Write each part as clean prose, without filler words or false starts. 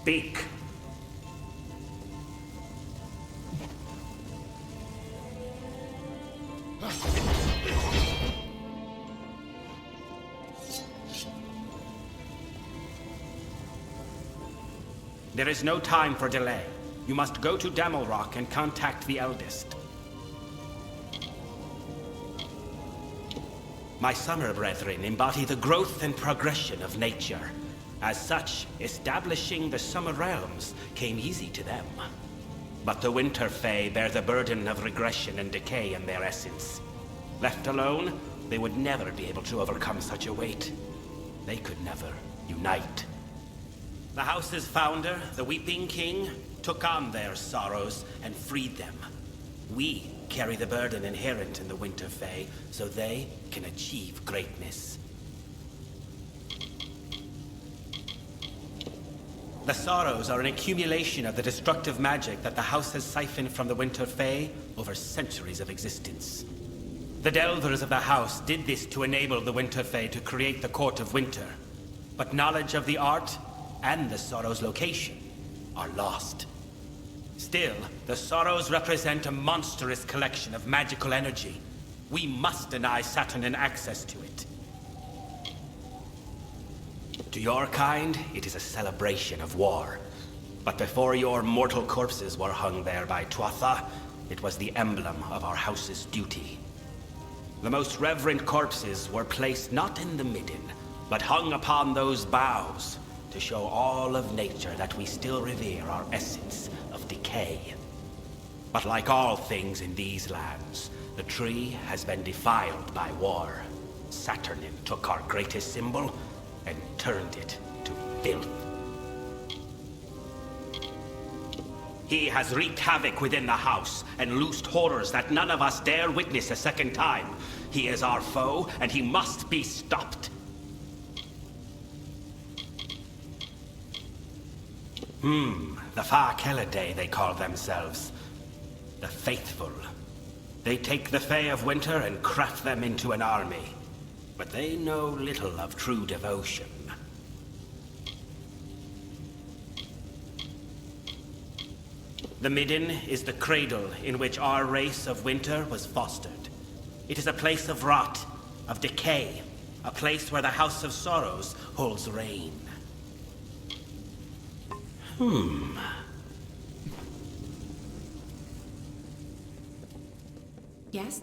Speak. There is no time for delay. You must go to Amalur and contact the eldest. My summer brethren embody the growth and progression of nature. As such, establishing the summer realms came easy to them. But the winter fae bear the burden of regression and decay in their essence. Left alone, they would never be able to overcome such a weight. They could never unite. The house's founder, the Weeping King, took on their sorrows and freed them. We carry the burden inherent in the Winter Fae, so they can achieve greatness. The sorrows are an accumulation of the destructive magic that the house has siphoned from the Winter Fae over centuries of existence. The Delvers of the house did this to enable the Winter Fae to create the Court of Winter. But knowledge of the art and the Sorrow's location are lost. Still, the Sorrows represent a monstrous collection of magical energy. We must deny Saturnin access to it. To your kind, it is a celebration of war. But before your mortal corpses were hung there by Tuatha, it was the emblem of our house's duty. The most reverent corpses were placed not in the midden, but hung upon those boughs, to show all of nature that we still revere our essence of decay. But like all things in these lands, the tree has been defiled by war. Saturnin took our greatest symbol and turned it to filth. He has wreaked havoc within the house and loosed horrors that none of us dare witness a second time. He is our foe, and he must be stopped. The Far-Kelidae, they call themselves. The Faithful. They take the Fae of Winter and craft them into an army. But they know little of true devotion. The Midden is the cradle in which our race of Winter was fostered. It is a place of rot, of decay, a place where the House of Sorrows holds reign. Yes?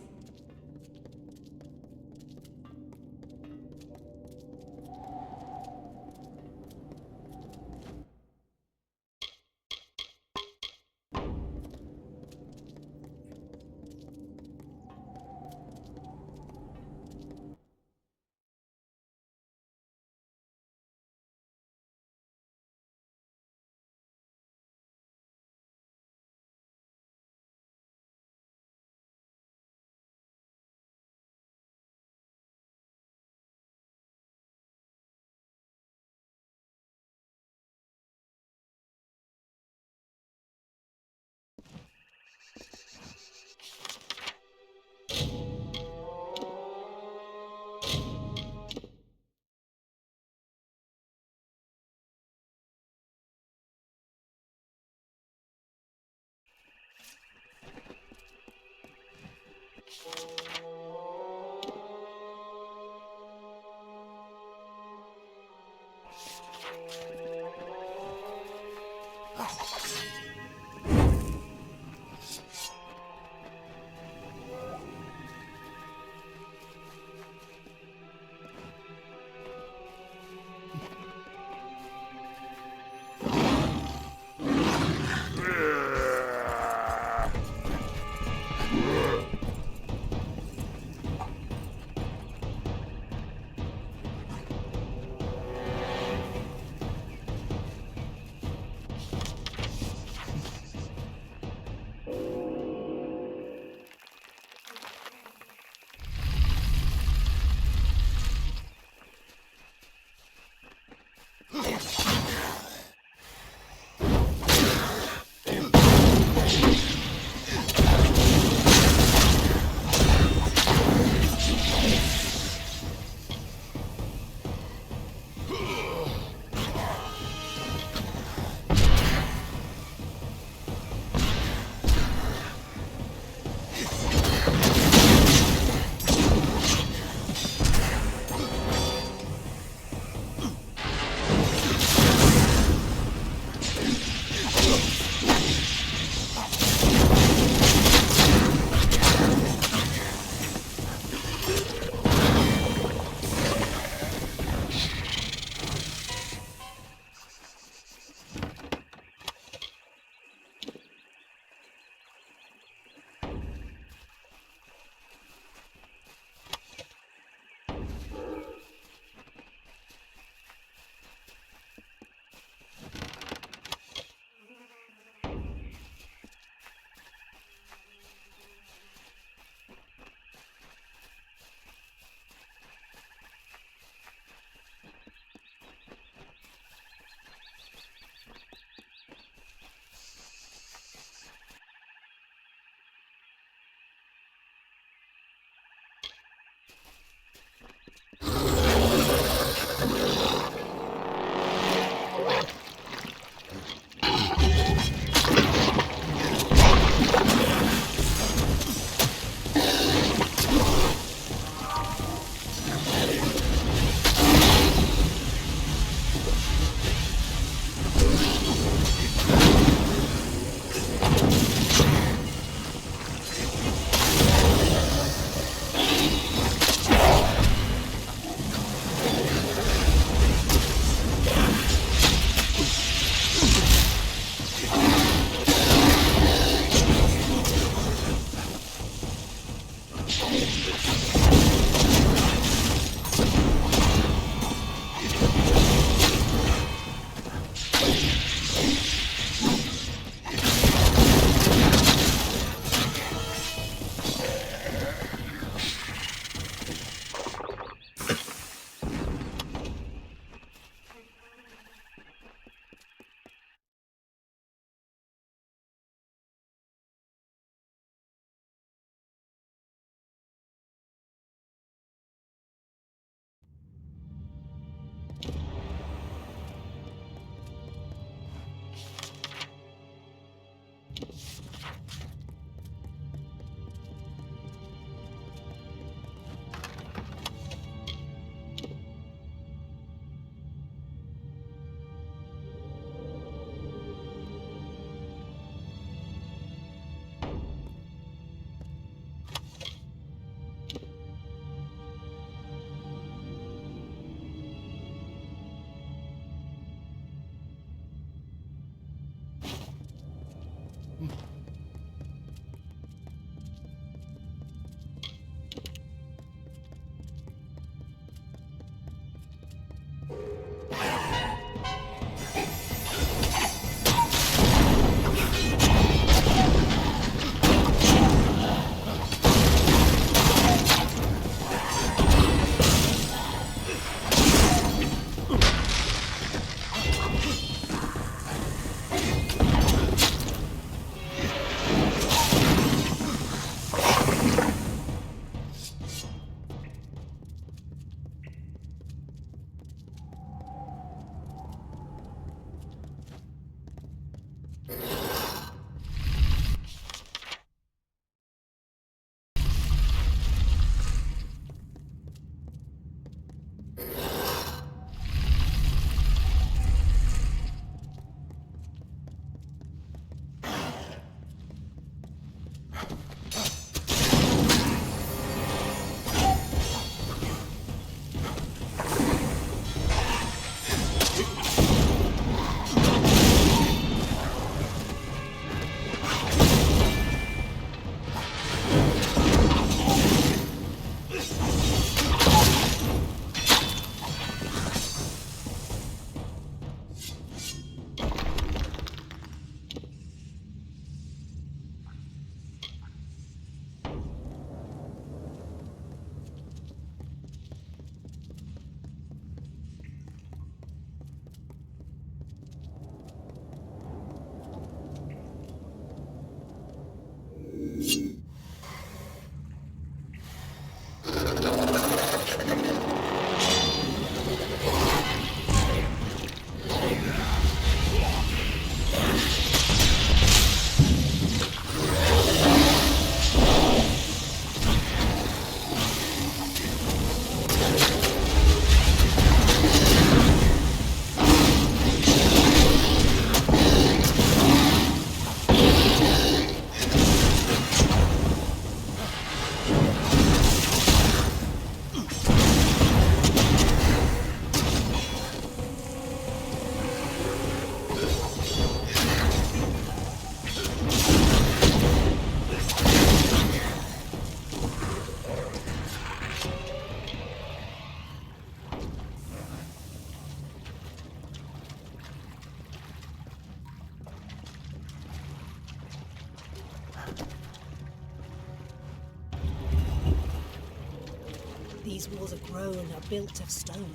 Its walls are grown, are built of stone.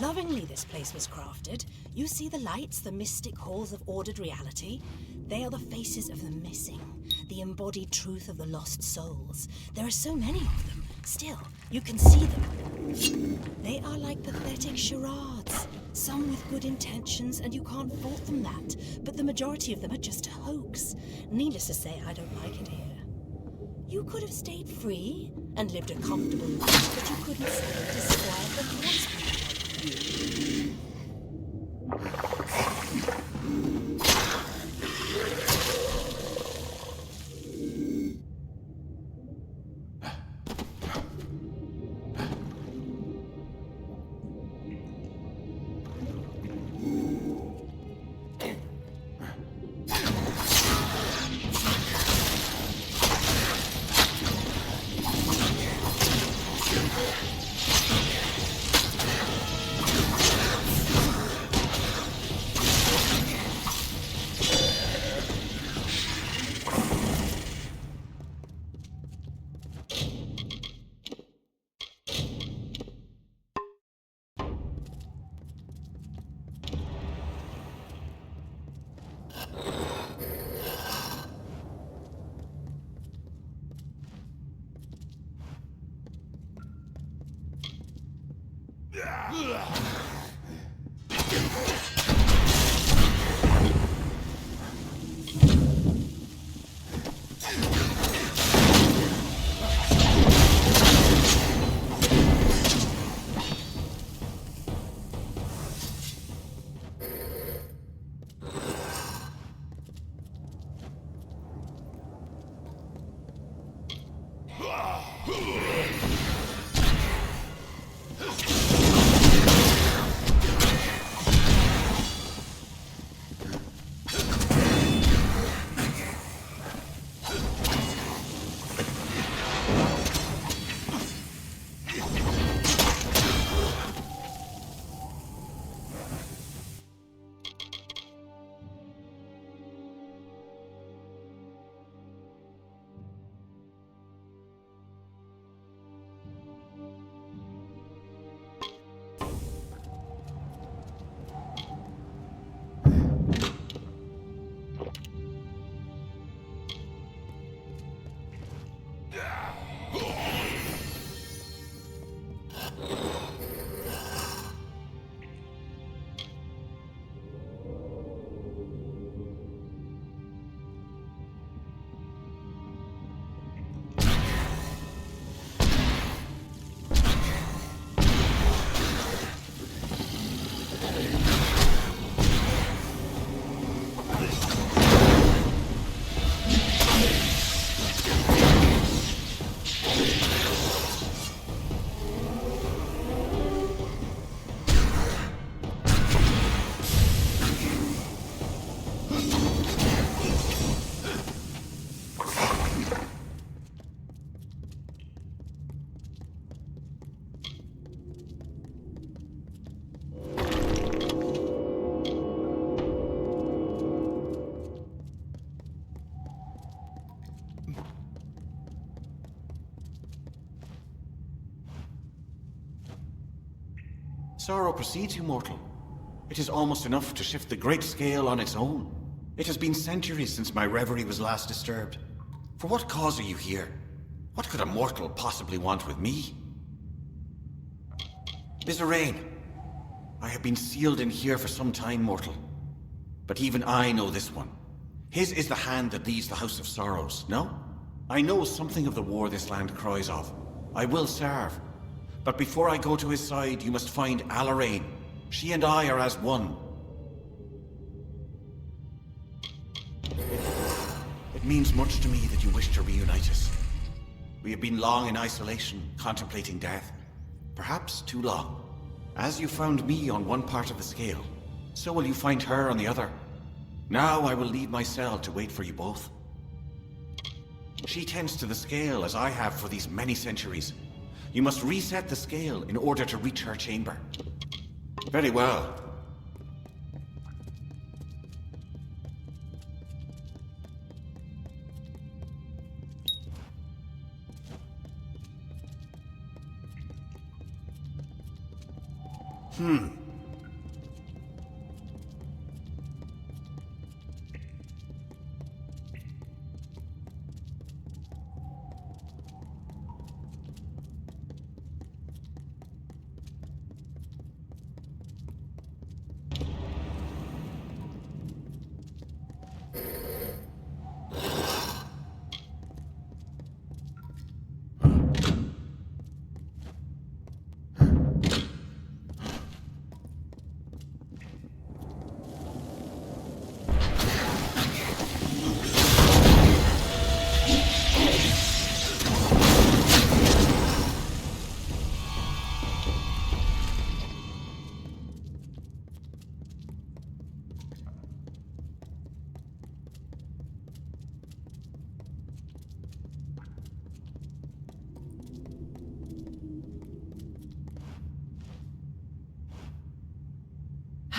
Lovingly this place was crafted. You see the lights, the mystic halls of ordered reality? They are the faces of the missing, the embodied truth of the lost souls. There are so many of them. Still, you can see them. They are like pathetic charades. Some with good intentions, and you can't fault them that. But the majority of them are just a hoax. Needless to say, I don't like it here. You could have stayed free and lived a comfortable life, but you couldn't stand to disquiet the townspeople. Sorrow precedes you, mortal. It is almost enough to shift the great scale on its own. It has been centuries since my reverie was last disturbed. For what cause are you here? What could a mortal possibly want with me? Bizarrain, I have been sealed in here for some time, mortal. But even I know this one. His is the hand that leads the House of Sorrows, no? I know something of the war this land cries of. I will serve. But before I go to his side, you must find Amalur. She and I are as one. It means much to me that you wish to reunite us. We have been long in isolation, contemplating death. Perhaps too long. As you found me on one part of the scale, so will you find her on the other. Now I will leave my cell to wait for you both. She tends to the scale as I have for these many centuries. You must reset the scale in order to reach her chamber. Very well.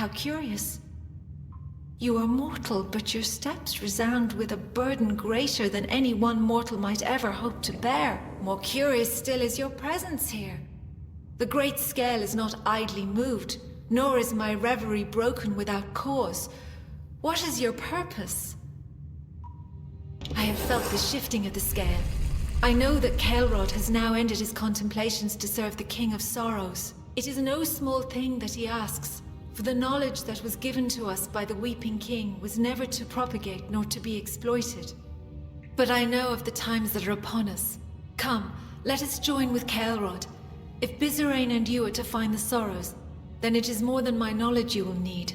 How curious. You are mortal, but your steps resound with a burden greater than any one mortal might ever hope to bear. More curious still is your presence here. The great scale is not idly moved, nor is my reverie broken without cause. What is your purpose? I have felt the shifting of the scale. I know that Caelrod has now ended his contemplations to serve the King of Sorrows. It is no small thing that he asks, for the knowledge that was given to us by the Weeping King was never to propagate nor to be exploited. But I know of the times that are upon us. Come, let us join with Caelrod. If Bizerain and you are to find the Sorrows, then it is more than my knowledge you will need.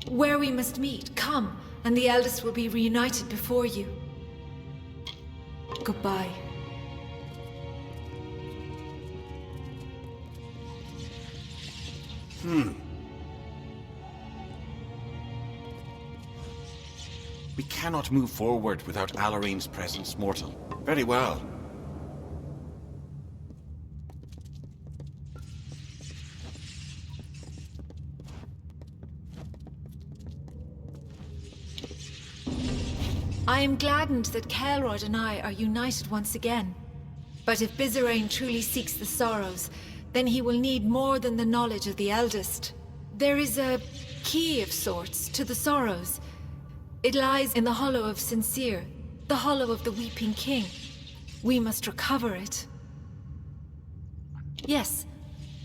Where we must meet, come, and the eldest will be reunited before you. Goodbye. We cannot move forward without Alarain's presence, mortal. Very well. I am gladdened that Caelrod and I are united once again. But if Bizerain truly seeks the Sorrows, then he will need more than the knowledge of the eldest. There is a key of sorts to the Sorrows. It lies in the hollow of Sincere, the hollow of the Weeping King. We must recover it. Yes,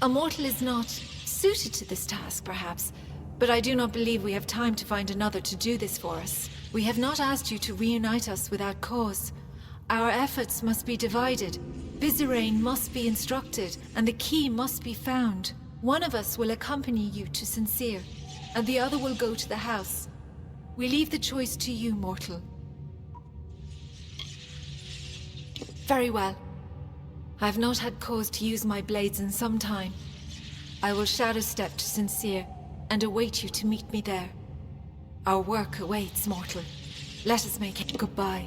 a mortal is not suited to this task, perhaps, but I do not believe we have time to find another to do this for us. We have not asked you to reunite us without cause. Our efforts must be divided. Bizerain must be instructed, and the key must be found. One of us will accompany you to Sincere, and the other will go to the house. We leave the choice to you, mortal. Very well. I have not had cause to use my blades in some time. I will shadow step to Sincere, and await you to meet me there. Our work awaits, mortal. Let us make it goodbye.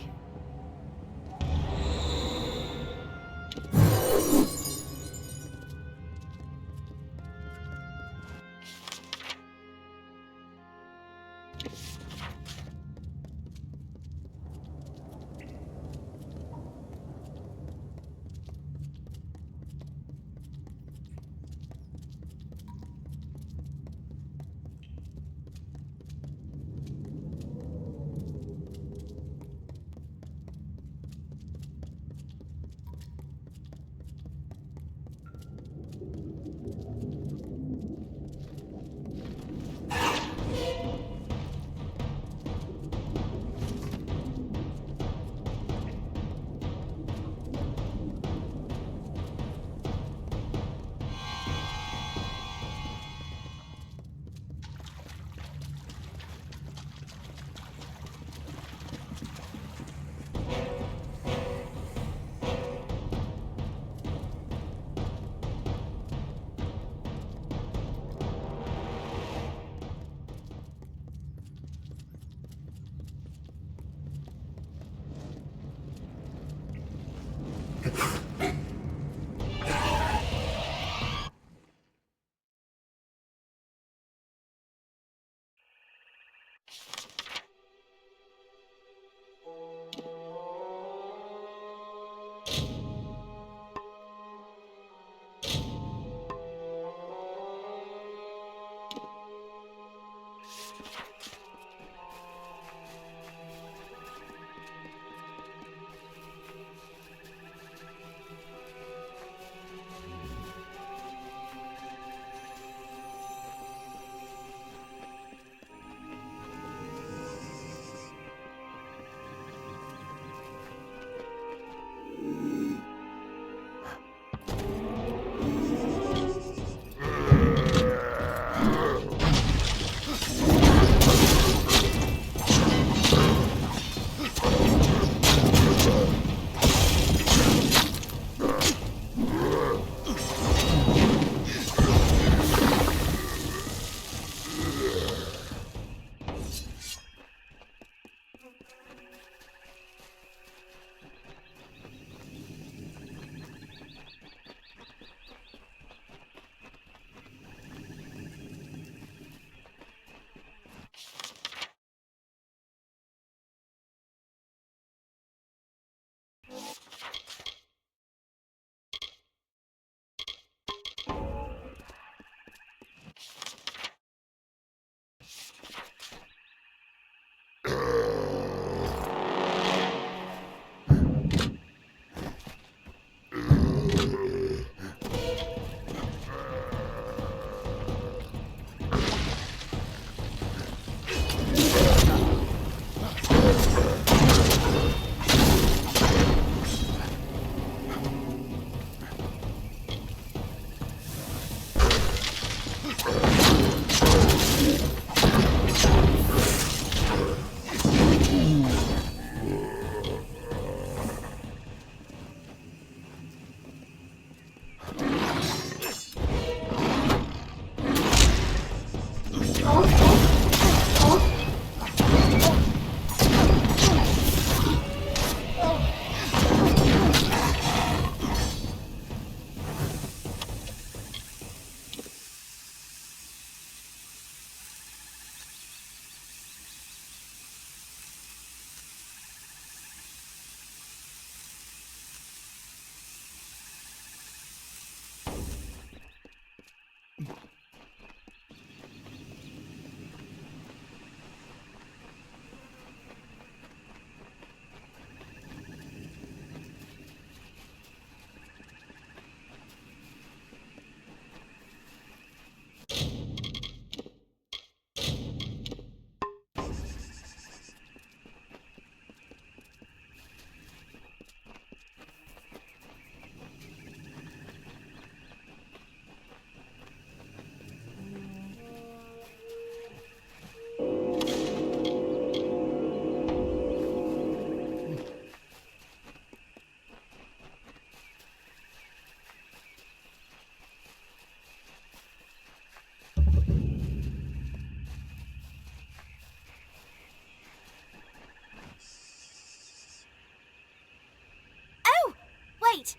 Wait!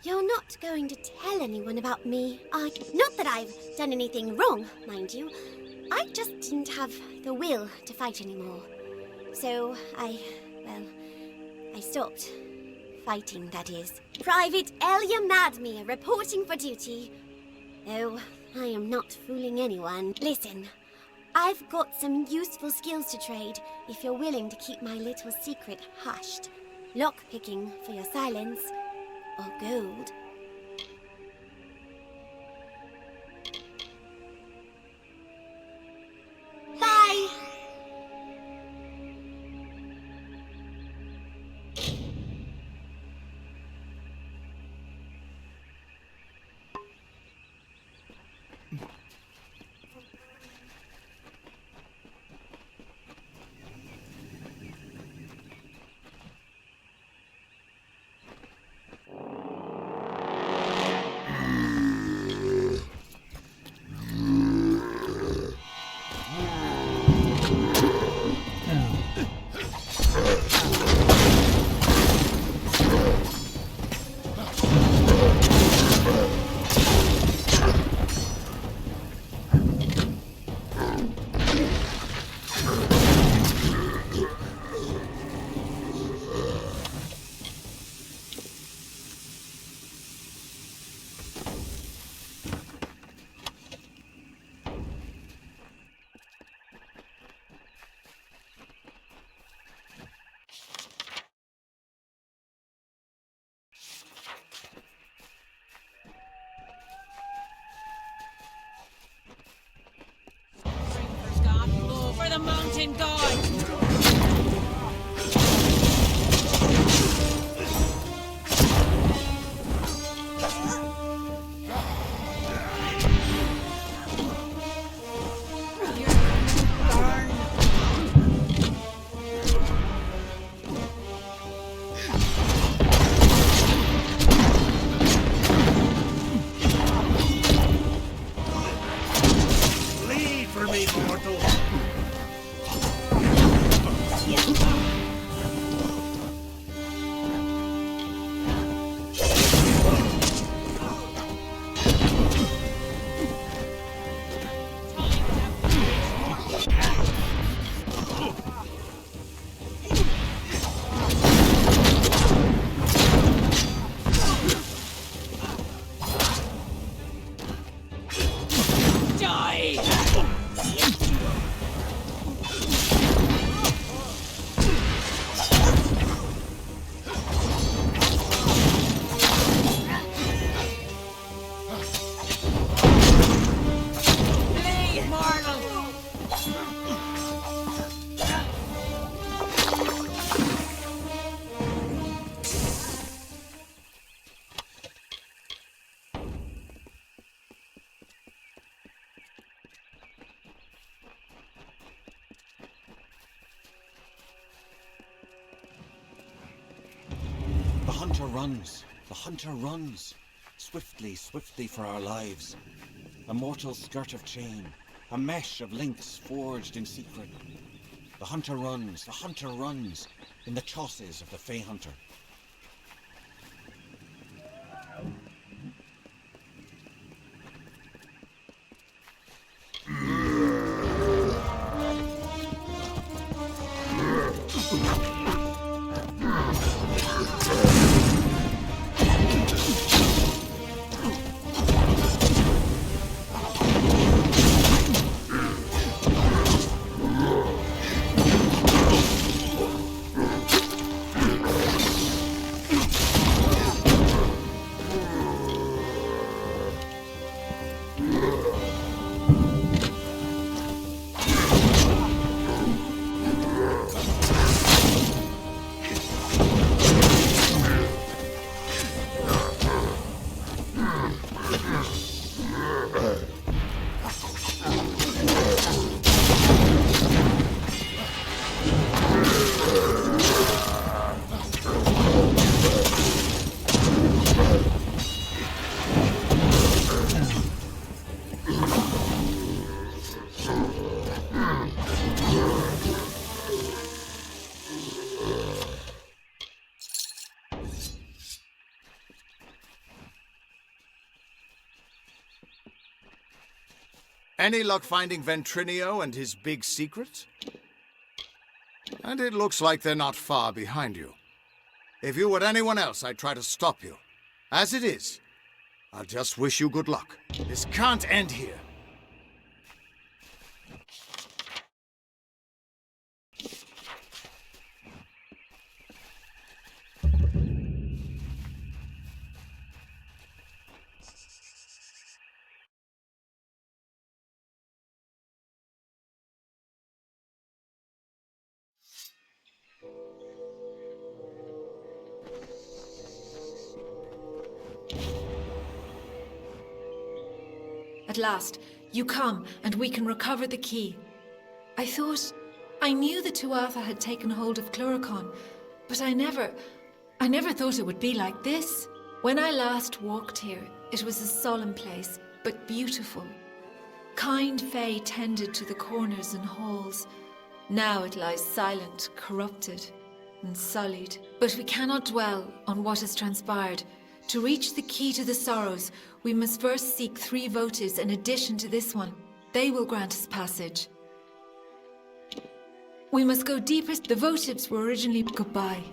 You're not going to tell anyone about me, are you? Not that I've done anything wrong, mind you. I just didn't have the will to fight anymore. So I stopped. Fighting, that is. Private Elia Madmere reporting for duty. Oh, I am not fooling anyone. Listen, I've got some useful skills to trade if you're willing to keep my little secret hushed. Lockpicking for your silence, or gold. Bye! For the mountain god! Bleed for me, mortal! The hunter runs. The hunter runs. Swiftly, swiftly for our lives. A mortal skirt of chain. A mesh of links forged in secret. The hunter runs. The hunter runs. In the chosses of the Fey Hunter. Any luck finding Ventrinio and his big secret? And it looks like they're not far behind you. If you were anyone else, I'd try to stop you. As it is, I'll just wish you good luck. This can't end here. At last, you come, and we can recover the key. I knew the Tuatha had taken hold of Cluricon, but I never thought it would be like this. When I last walked here, it was a solemn place, but beautiful. Kind Fae tended to the corners and halls. Now it lies silent, corrupted, and sullied. But we cannot dwell on what has transpired. To reach the key to the sorrows, we must first seek 3 votives in addition to this one. They will grant us passage. We must go deeper. The votives were originally goodbye.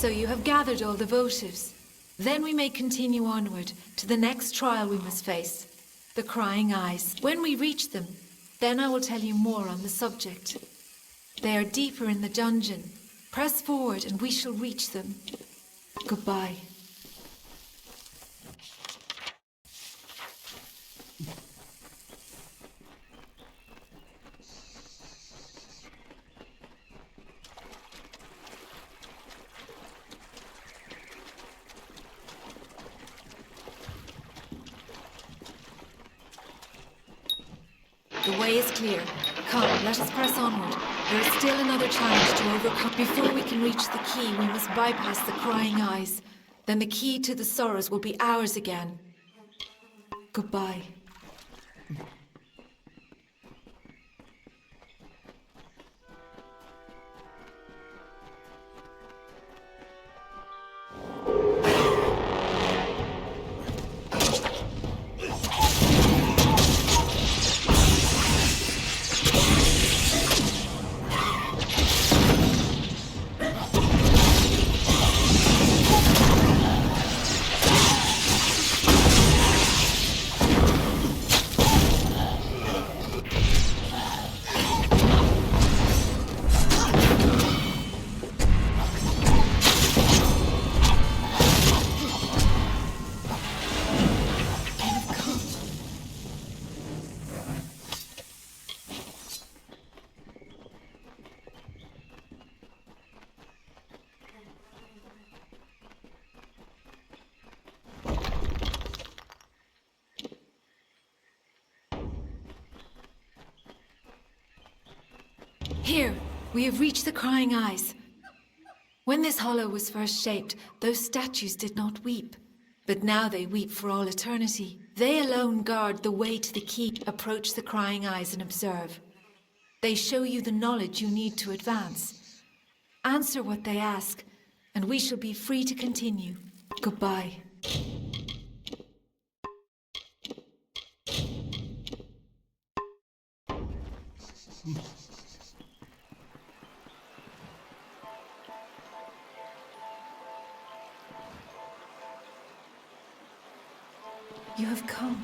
So you have gathered all the votives. Then we may continue onward to the next trial we must face. The Crying Eyes. When we reach them, then I will tell you more on the subject. They are deeper in the dungeon. Press forward and we shall reach them. Goodbye. The way is clear. Come, let us press onward. There is still another challenge to overcome. Before we can reach the key, we must bypass the Crying Eyes. Then the key to the sorrows will be ours again. Goodbye. Here, we have reached the Crying Eyes. When this hollow was first shaped, those statues did not weep. But now they weep for all eternity. They alone guard the way to the key. Approach the Crying Eyes and observe. They show you the knowledge you need to advance. Answer what they ask, and we shall be free to continue. Goodbye. You have come.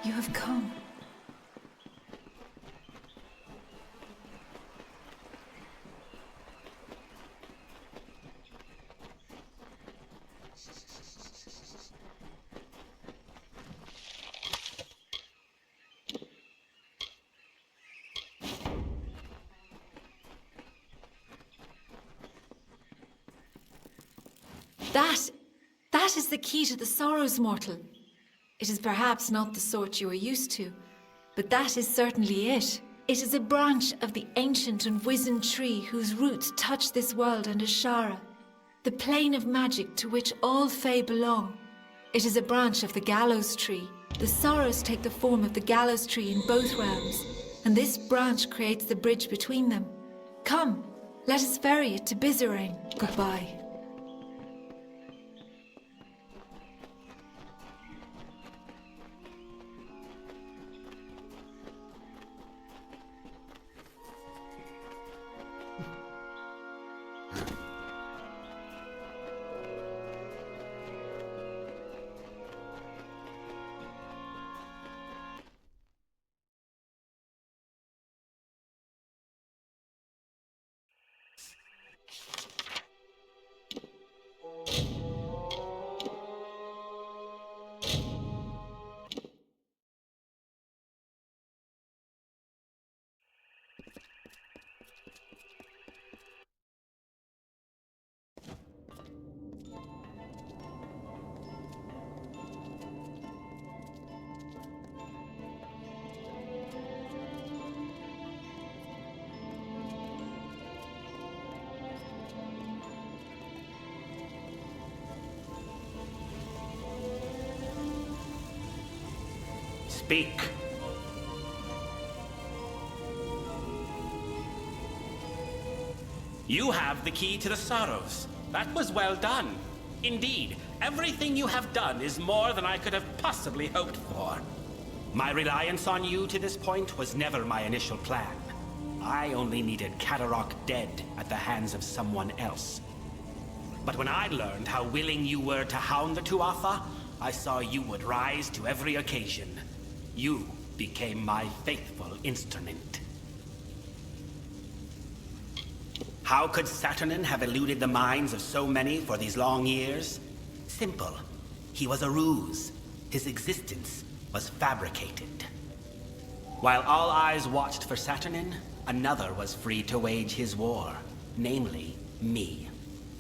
You have come. That is the key to the sorrows, mortal. It is perhaps not the sort you are used to, but that is certainly it. It is a branch of the ancient and wizened tree whose roots touch this world and Ashara, the plane of magic to which all Fae belong. It is a branch of the gallows tree. The sorrows take the form of the gallows tree in both realms, and this branch creates the bridge between them. Come, let us ferry it to Bizarane. Goodbye. Speak. You have the key to the sorrows. That was well done. Indeed, everything you have done is more than I could have possibly hoped for. My reliance on you to this point was never my initial plan. I only needed Kadarok dead at the hands of someone else. But when I learned how willing you were to hound the Tuatha, I saw you would rise to every occasion. You became my faithful instrument. How could Saturnin have eluded the minds of so many for these long years? Simple. He was a ruse. His existence was fabricated. While all eyes watched for Saturnin, another was free to wage his war. Namely, me.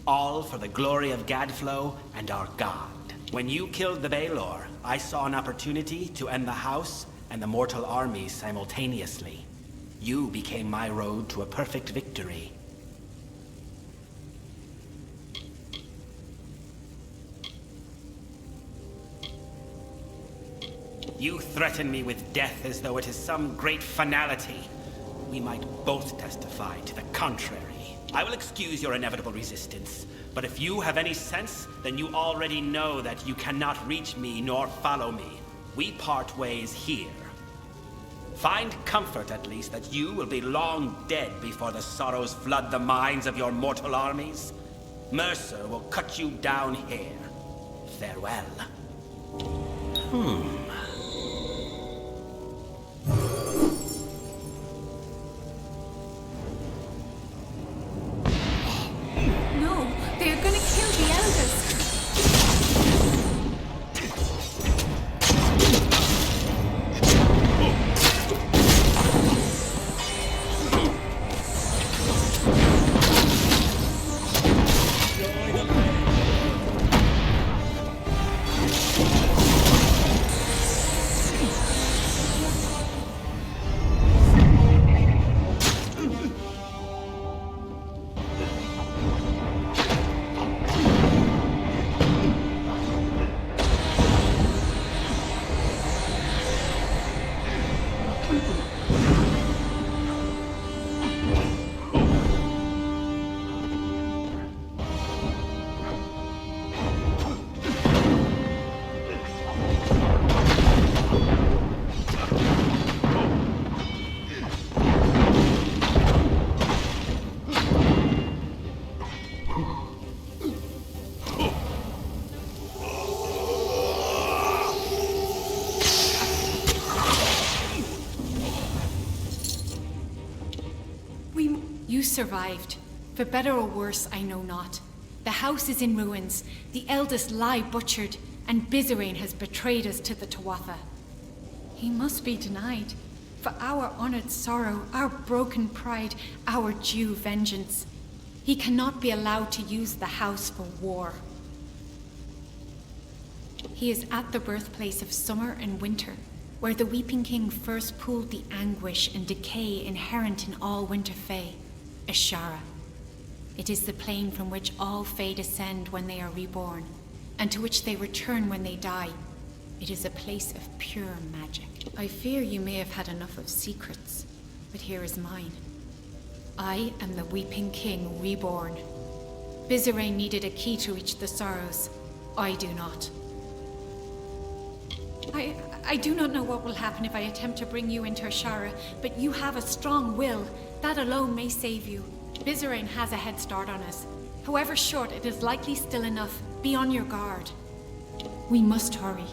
All for the glory of Gadflow and our god. When you killed the Baelor, I saw an opportunity to end the House and the mortal armies simultaneously. You became my road to a perfect victory. You threaten me with death as though it is some great finality. We might both testify to the contrary. I will excuse your inevitable resistance, but if you have any sense, then you already know that you cannot reach me nor follow me. We part ways here. Find comfort, at least, that you will be long dead before the sorrows flood the minds of your mortal armies. Mercer will cut you down here. Farewell. No, they are gonna kill the eldest. You survived. For better or worse, I know not. The house is in ruins, the eldest lie butchered, and Bizerain has betrayed us to the Tuatha. He must be denied. For our honored sorrow, our broken pride, our due vengeance. He cannot be allowed to use the house for war. He is at the birthplace of summer and winter, where the Weeping King first pooled the anguish and decay inherent in all Winter Fae. Ashara. It is the plane from which all Fae descend when they are reborn, and to which they return when they die. It is a place of pure magic. I fear you may have had enough of secrets, but here is mine. I am the Weeping King reborn. Bizerain needed a key to reach the sorrows. I do not. I do not know what will happen if I attempt to bring you into Ashara, but you have a strong will. That alone may save you. Bizerain has a head start on us. However short, it is likely still enough. Be on your guard. We must hurry.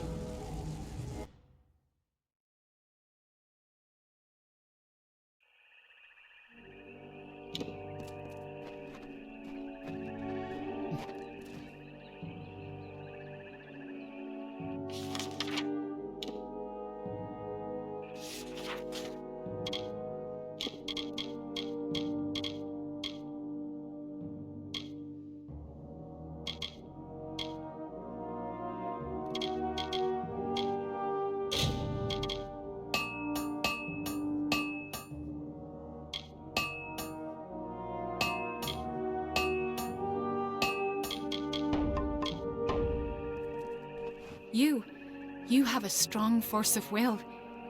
You have a strong force of will,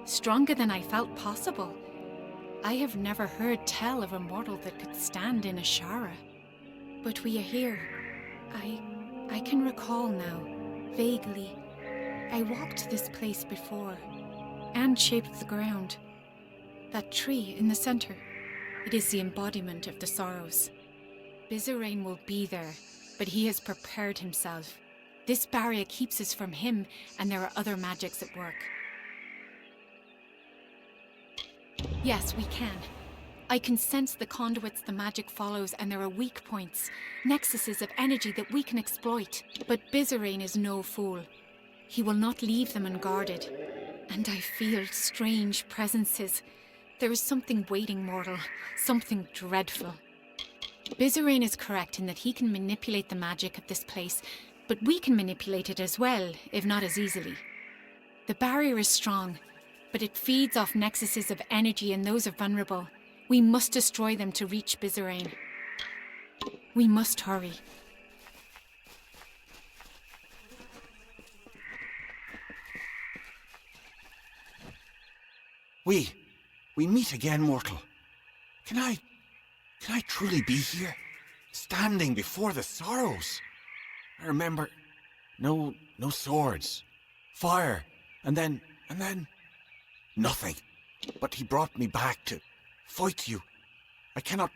stronger than I felt possible. I have never heard tell of a mortal that could stand in Ashara. But we are here. I can recall now, vaguely. I walked this place before, and shaped the ground. That tree in the center, it is the embodiment of the sorrows. Bizarrain will be there, but he has prepared himself. This barrier keeps us from him, and there are other magics at work. Yes, we can. I can sense the conduits the magic follows, and there are weak points, nexuses of energy that we can exploit. But Bizarrain is no fool. He will not leave them unguarded. And I feel strange presences. There is something waiting, mortal. Something dreadful. Bizarrain is correct in that he can manipulate the magic of this place, but we can manipulate it as well, if not as easily. The barrier is strong, but it feeds off nexuses of energy, and those are vulnerable. We must destroy them to reach Bizarrain. We must hurry. We meet again, mortal. Can I truly be here? Standing before the sorrows? I remember no swords, fire, and then nothing. But he brought me back to fight you. I can't.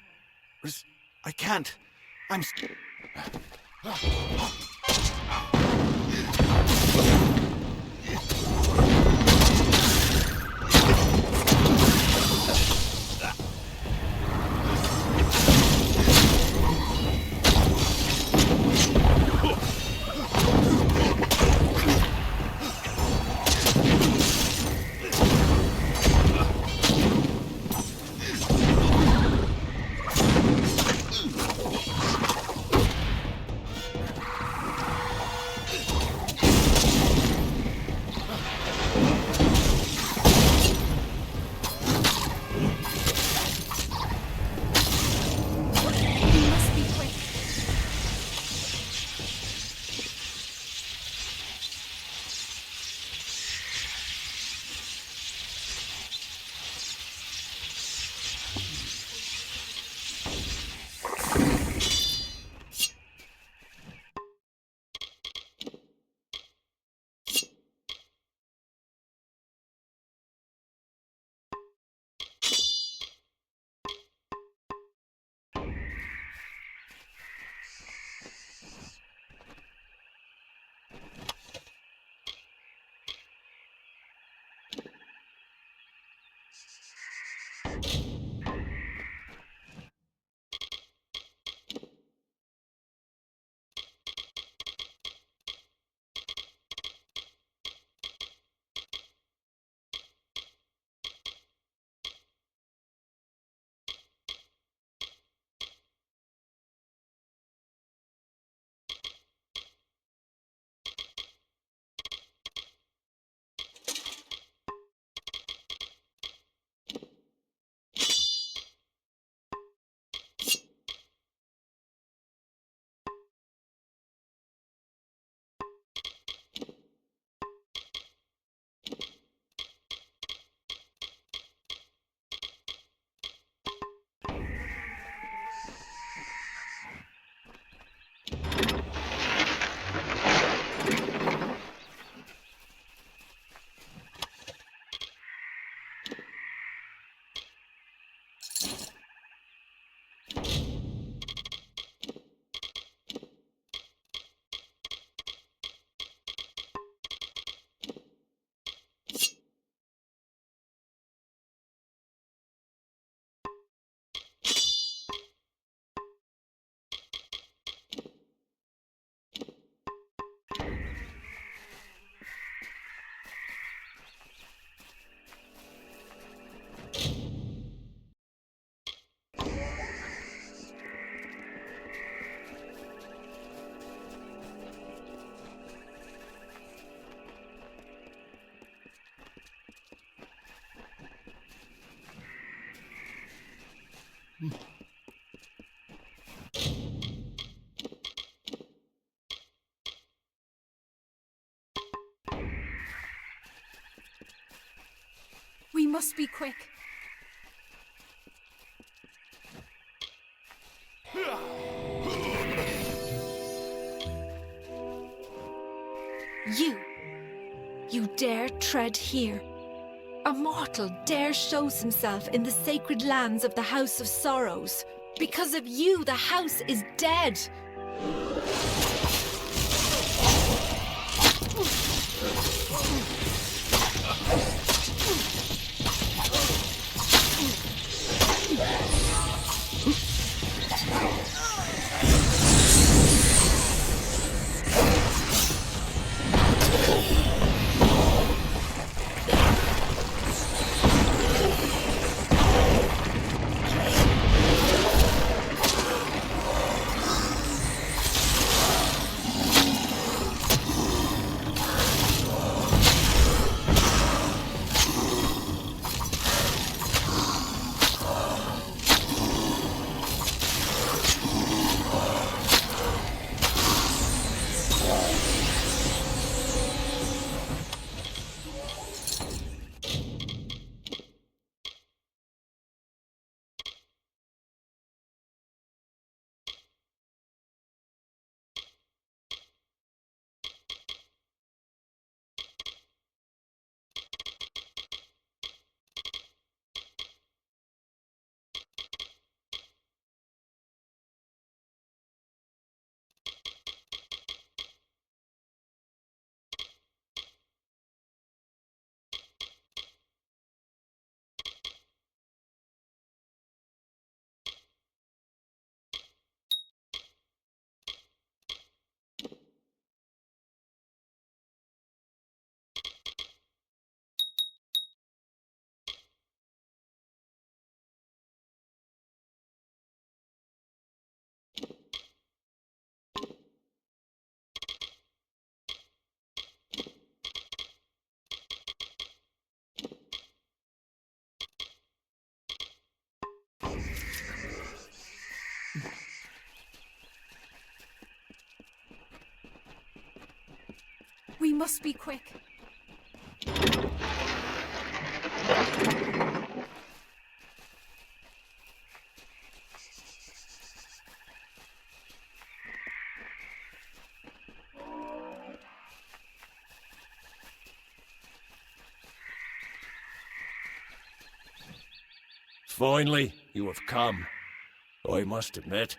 We must be quick. You dare tread here. A mortal dare shows himself in the sacred lands of the House of Sorrows. Because of you, the house is dead. We must be quick. Finally, you have come. I must admit,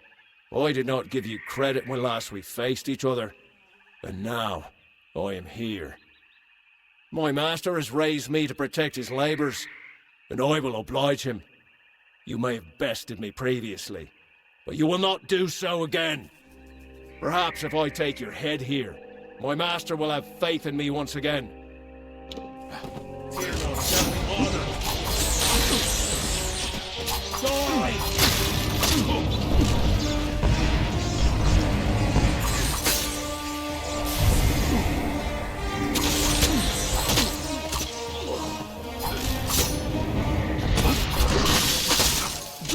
I did not give you credit when last we faced each other. And now, I am here. My master has raised me to protect his labours, and I will oblige him. You may have bested me previously, but you will not do so again. Perhaps if I take your head here, my master will have faith in me once again.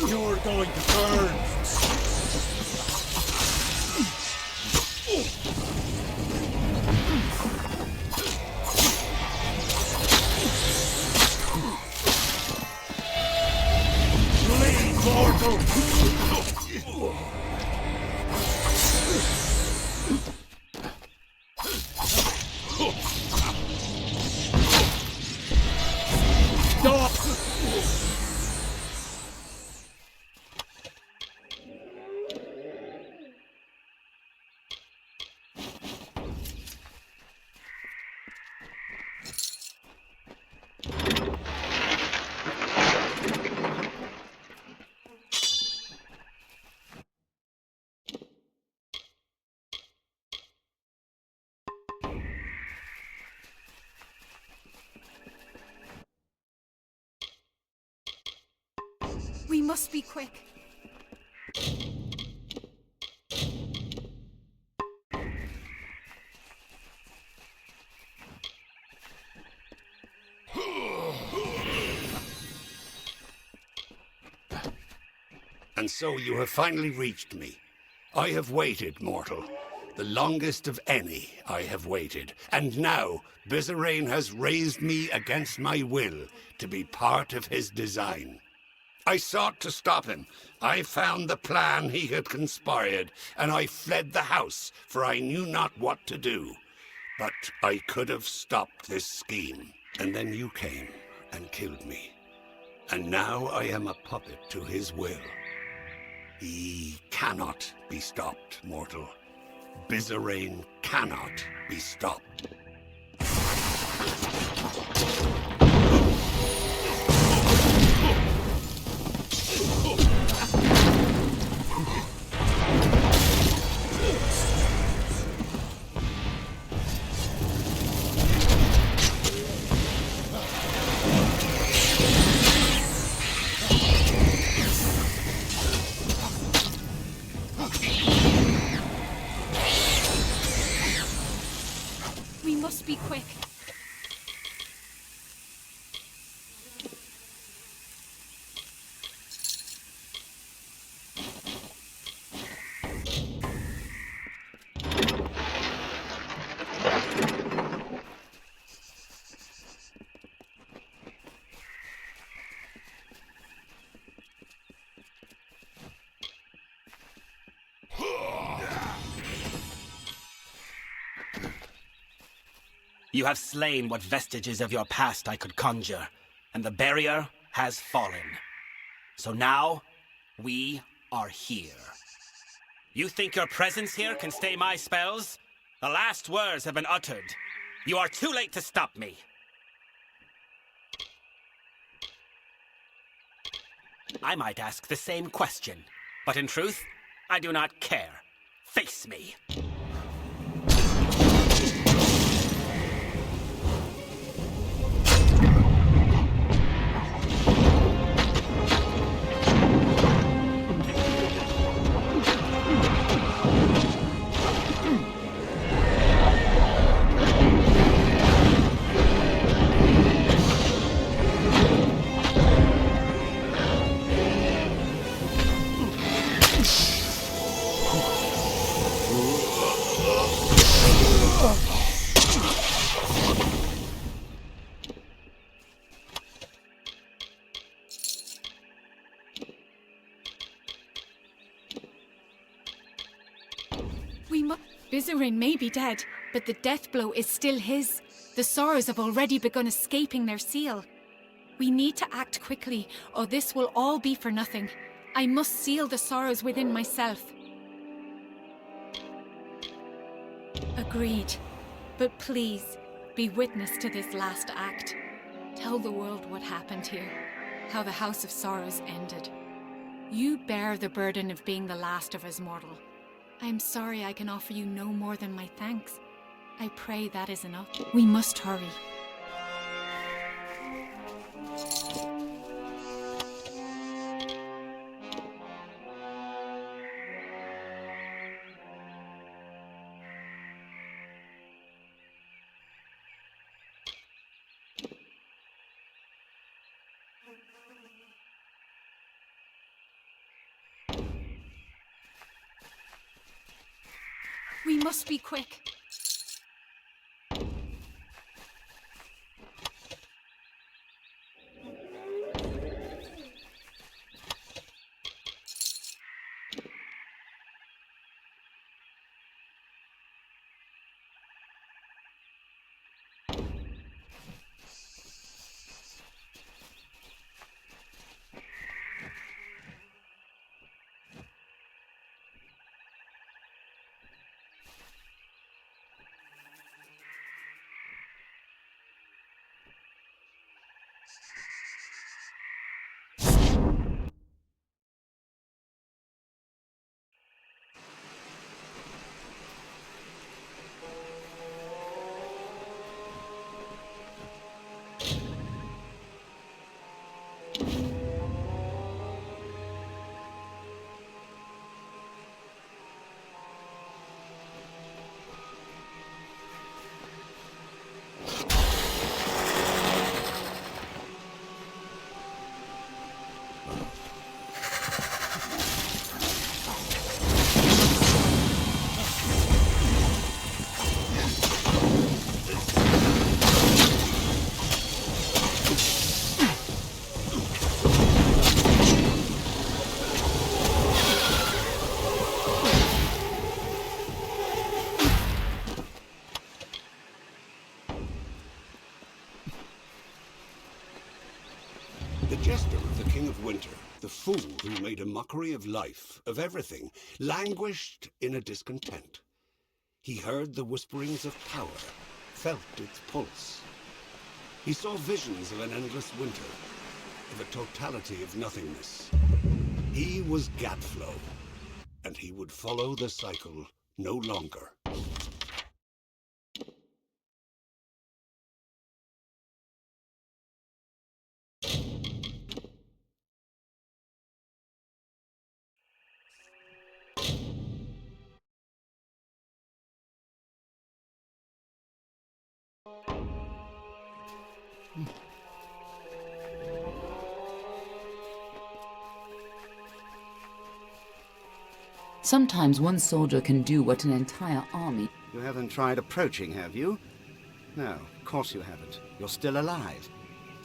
You're going to burn! Bleed, mortal! We must be quick. And so you have finally reached me. I have waited, mortal. The longest of any I have waited. And now, Bizarrain has raised me against my will to be part of his design. I sought to stop him. I found the plan he had conspired, and I fled the house, for I knew not what to do. But I could have stopped this scheme. And then you came and killed me. And now I am a puppet to his will. He cannot be stopped, mortal. Bizarrain cannot be stopped. We must be quick. You have slain what vestiges of your past I could conjure, and the barrier has fallen. So now, we are here. You think your presence here can stay my spells? The last words have been uttered. You are too late to stop me. I might ask the same question, but in truth, I do not care. Face me. Bizarrain may be dead, but the death blow is still his. The sorrows have already begun escaping their seal. We need to act quickly, or this will all be for nothing. I must seal the sorrows within myself. Agreed. But please, be witness to this last act. Tell the world what happened here, how the House of Sorrows ended. You bear the burden of being the last of us mortal. I'm sorry I can offer you no more than my thanks. I pray that is enough. We must hurry. We must be quick. made a mockery of life, of everything, languished in a discontent. He heard the whisperings of power, felt its pulse. He saw visions of an endless winter, of a totality of nothingness. He was Gadflow, and he would follow the cycle no longer. Sometimes one soldier can do what an entire army... You haven't tried approaching, have you? No, of course you haven't. You're still alive.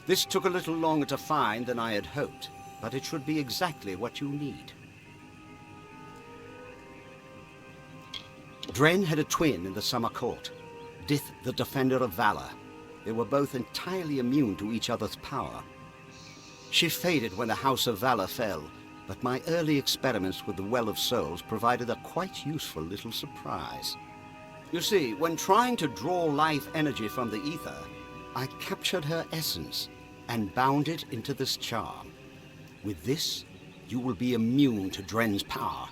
This took a little longer to find than I had hoped, but it should be exactly what you need. Dren had a twin in the Summer Court, Dith the Defender of Valor. They were both entirely immune to each other's power. She faded when the House of Valor fell, but my early experiments with the Well of Souls provided a quite useful little surprise. You see, when trying to draw life energy from the ether, I captured her essence and bound it into this charm. With this, you will be immune to Dren's power.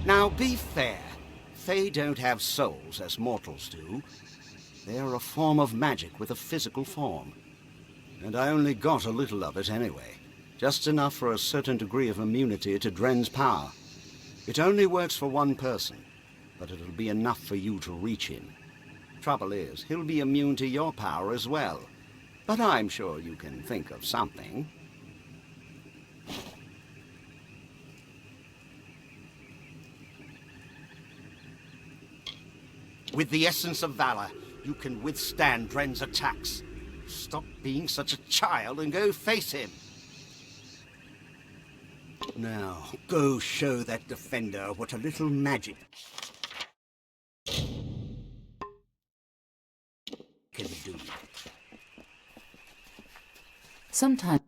Now, be fair. Fae don't have souls as mortals do. They are a form of magic with a physical form. And I only got a little of it anyway. Just enough for a certain degree of immunity to Dren's power. It only works for one person, but it'll be enough for you to reach him. Trouble is, he'll be immune to your power as well. But I'm sure you can think of something. With the essence of valor, you can withstand Dren's attacks. Stop being such a child and go face him. Now, go show that defender what a little magic can do. Sometimes...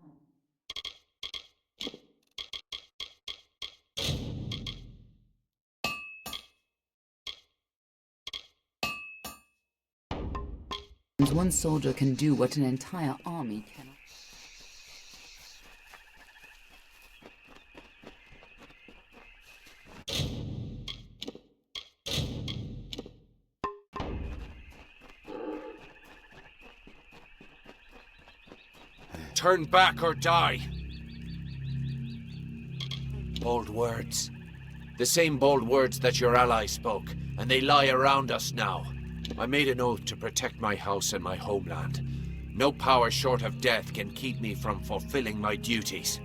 one soldier can do what an entire army cannot. Turn back or die. Bold words. The same bold words that your ally spoke, and they lie around us now. I made an oath to protect my house and my homeland. No power short of death can keep me from fulfilling my duties.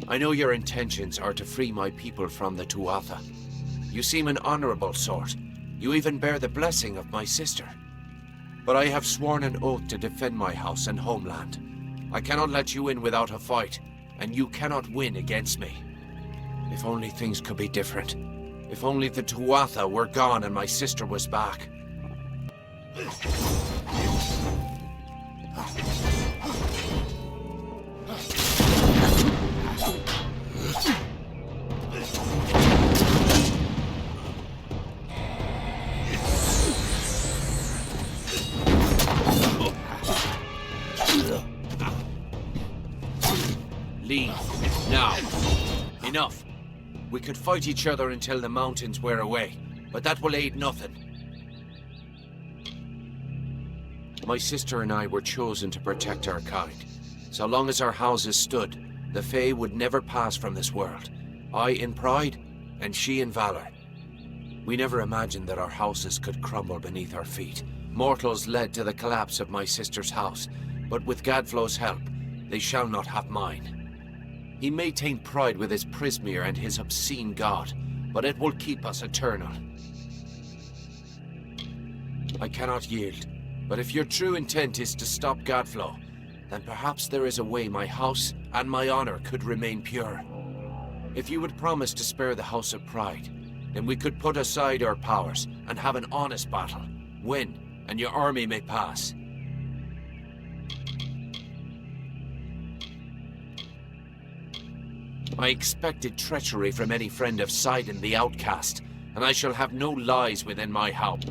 I know your intentions are to free my people from the Tuatha. You seem an honorable sort. You even bear the blessing of my sister. But I have sworn an oath to defend my house and homeland. I cannot let you in without a fight, and you cannot win against me. If only things could be different. If only the Tuatha were gone and my sister was back. Leave. Now. Enough. We could fight each other until the mountains wear away, but that will aid nothing. My sister and I were chosen to protect our kind. So long as our houses stood, the Fae would never pass from this world. I in pride, and she in valor. We never imagined that our houses could crumble beneath our feet. Mortals led to the collapse of my sister's house, but with Gadflow's help, they shall not have mine. He may taint pride with his Prismere and his obscene god, but it will keep us eternal. I cannot yield, but if your true intent is to stop Gadflow, then perhaps there is a way my house and my honor could remain pure. If you would promise to spare the House of Pride, then we could put aside our powers and have an honest battle. Win, and your army may pass. I expected treachery from any friend of Sidon the Outcast, and I shall have no lies within my house.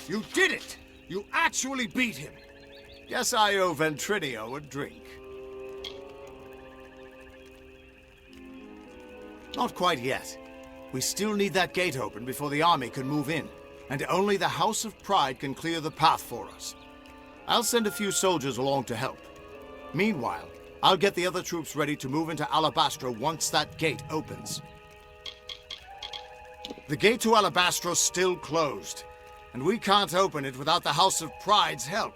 You did it! You actually beat him! Guess I owe Ventrinio a drink. Not quite yet. We still need that gate open before the army can move in, and only the House of Pride can clear the path for us. I'll send a few soldiers along to help. Meanwhile, I'll get the other troops ready to move into Alabastra once that gate opens. The gate to Alabastra's still closed, and we can't open it without the House of Pride's help.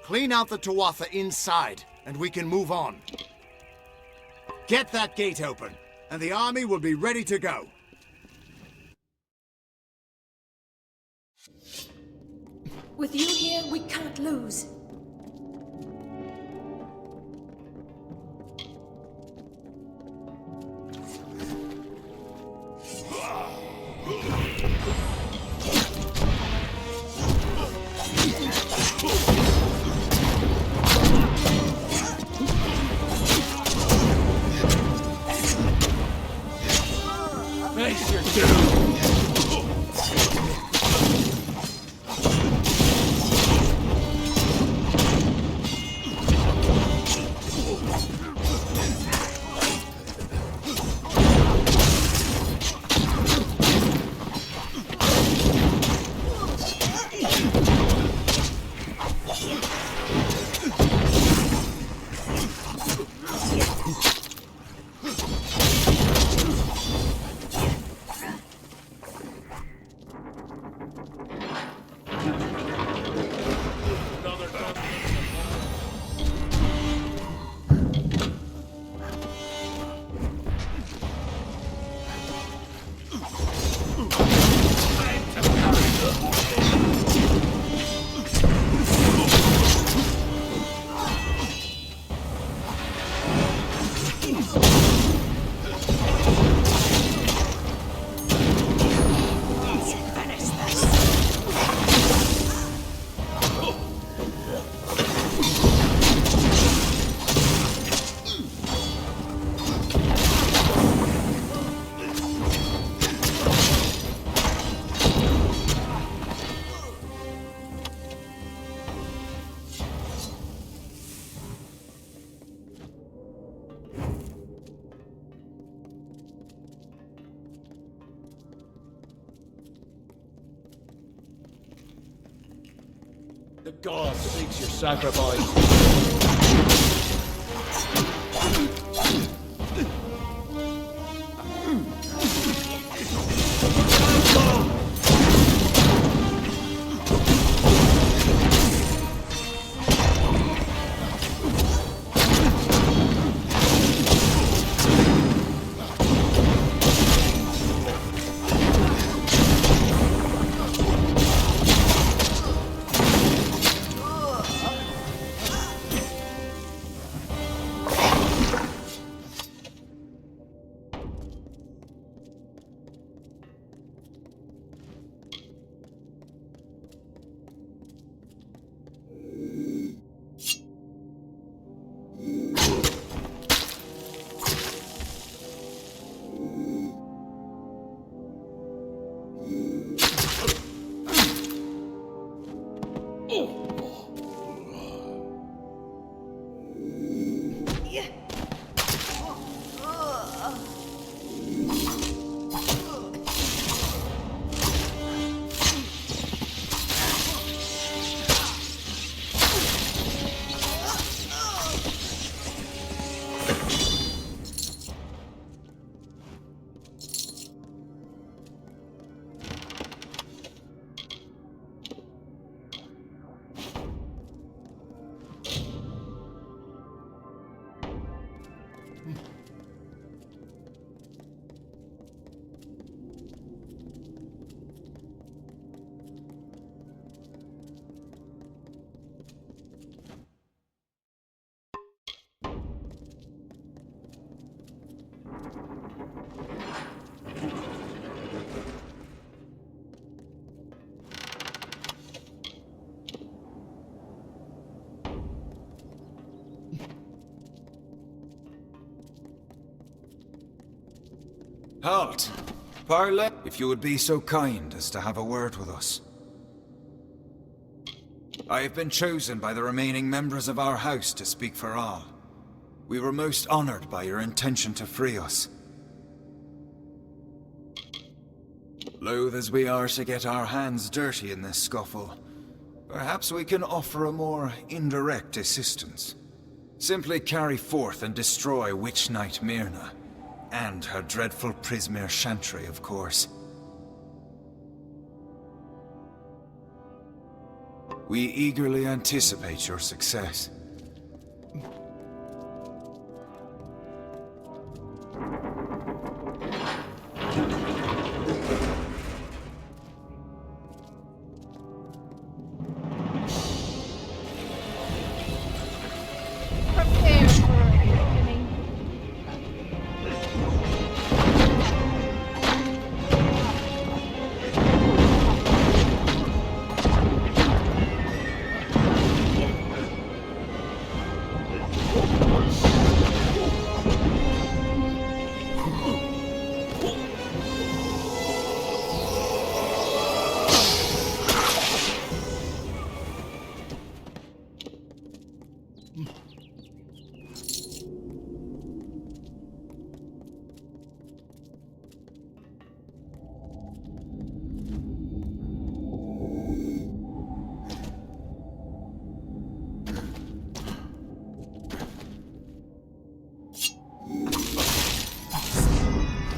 Clean out the Tuatha inside, and we can move on. Get that gate open, and the army will be ready to go. With you here, we can't lose. Face your doom! The god seeks your sacrifice. Halt! Parley, if you would be so kind as to have a word with us. I have been chosen by the remaining members of our house to speak for all. We were most honored by your intention to free us. Loath as we are to get our hands dirty in this scuffle, perhaps we can offer a more indirect assistance. Simply carry forth and destroy Witch Knight Myrna. And her dreadful Prismere Chantry, of course. We eagerly anticipate your success.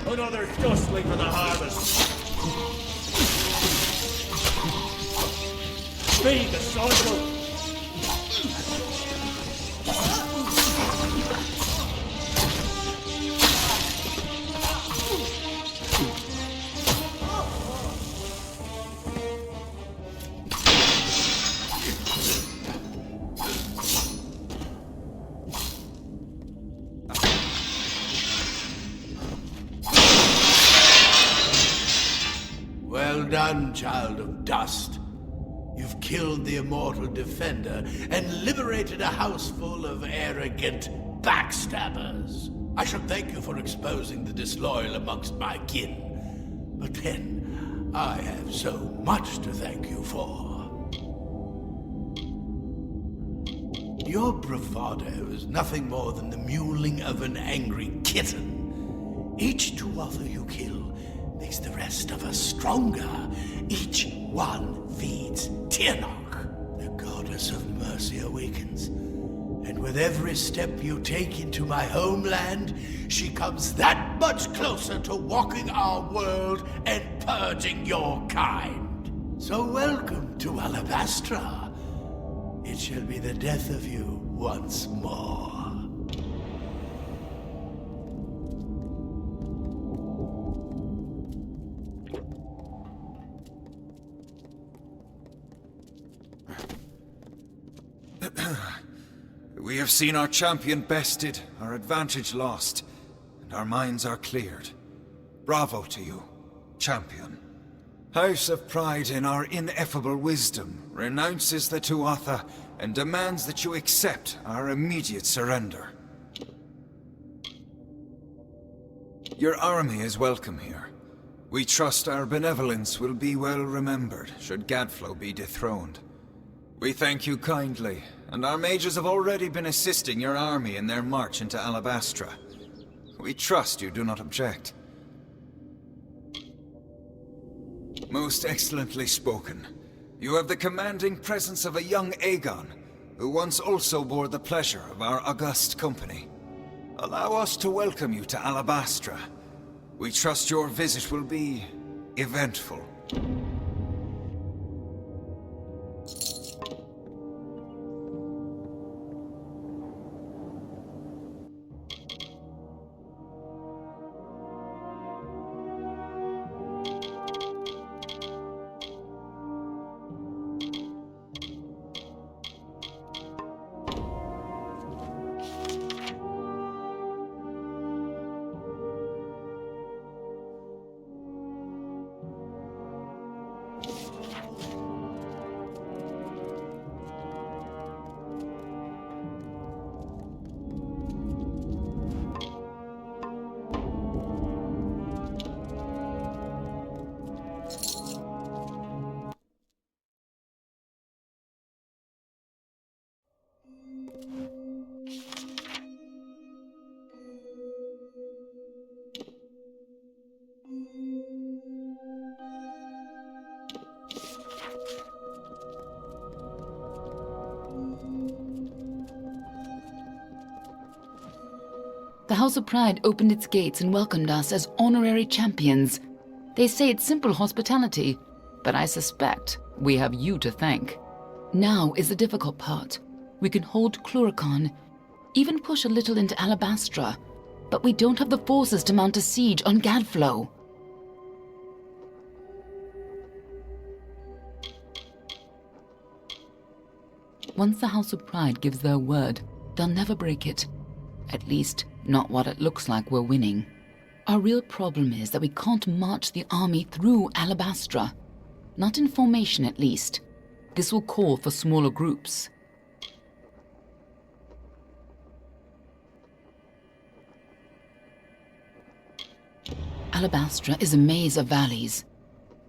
Another dustling for the harvest. Speed the cycle. Well done, child of dust. You've killed the immortal defender and liberated a house full of arrogant backstabbers. I should thank you for exposing the disloyal amongst my kin. But then, I have so much to thank you for. Your bravado is nothing more than the mewling of an angry kitten. Each Tuatha you kill makes the rest of us stronger. Each one feeds Tirnoch, the god goddess of mercy awakens. And with every step you take into my homeland, she comes that much closer to walking our world and purging your kind. So welcome to Alabastra. It shall be the death of you once more. We have seen our champion bested, our advantage lost, and our minds are cleared. Bravo to you, champion. House of Pride, in our ineffable wisdom, renounces the Tuatha and demands that you accept our immediate surrender. Your army is welcome here. We trust our benevolence will be well remembered should Gadflow be dethroned. We thank you kindly, and our mages have already been assisting your army in their march into Alabastra. We trust you do not object. Most excellently spoken. You have the commanding presence of a young Aegon, who once also bore the pleasure of our august company. Allow us to welcome you to Alabastra. We trust your visit will be eventful. The House of Pride opened its gates and welcomed us as honorary champions. They say it's simple hospitality, but I suspect we have you to thank. Now is the difficult part. We can hold Cluracan, even push a little into Alabastra, but we don't have the forces to mount a siege on Gadflow. Once the House of Pride gives their word, they'll never break it. At least, not while it looks like we're winning. Our real problem is that we can't march the army through Alabastra. Not in formation, at least. This will call for smaller groups. Alabastra is a maze of valleys.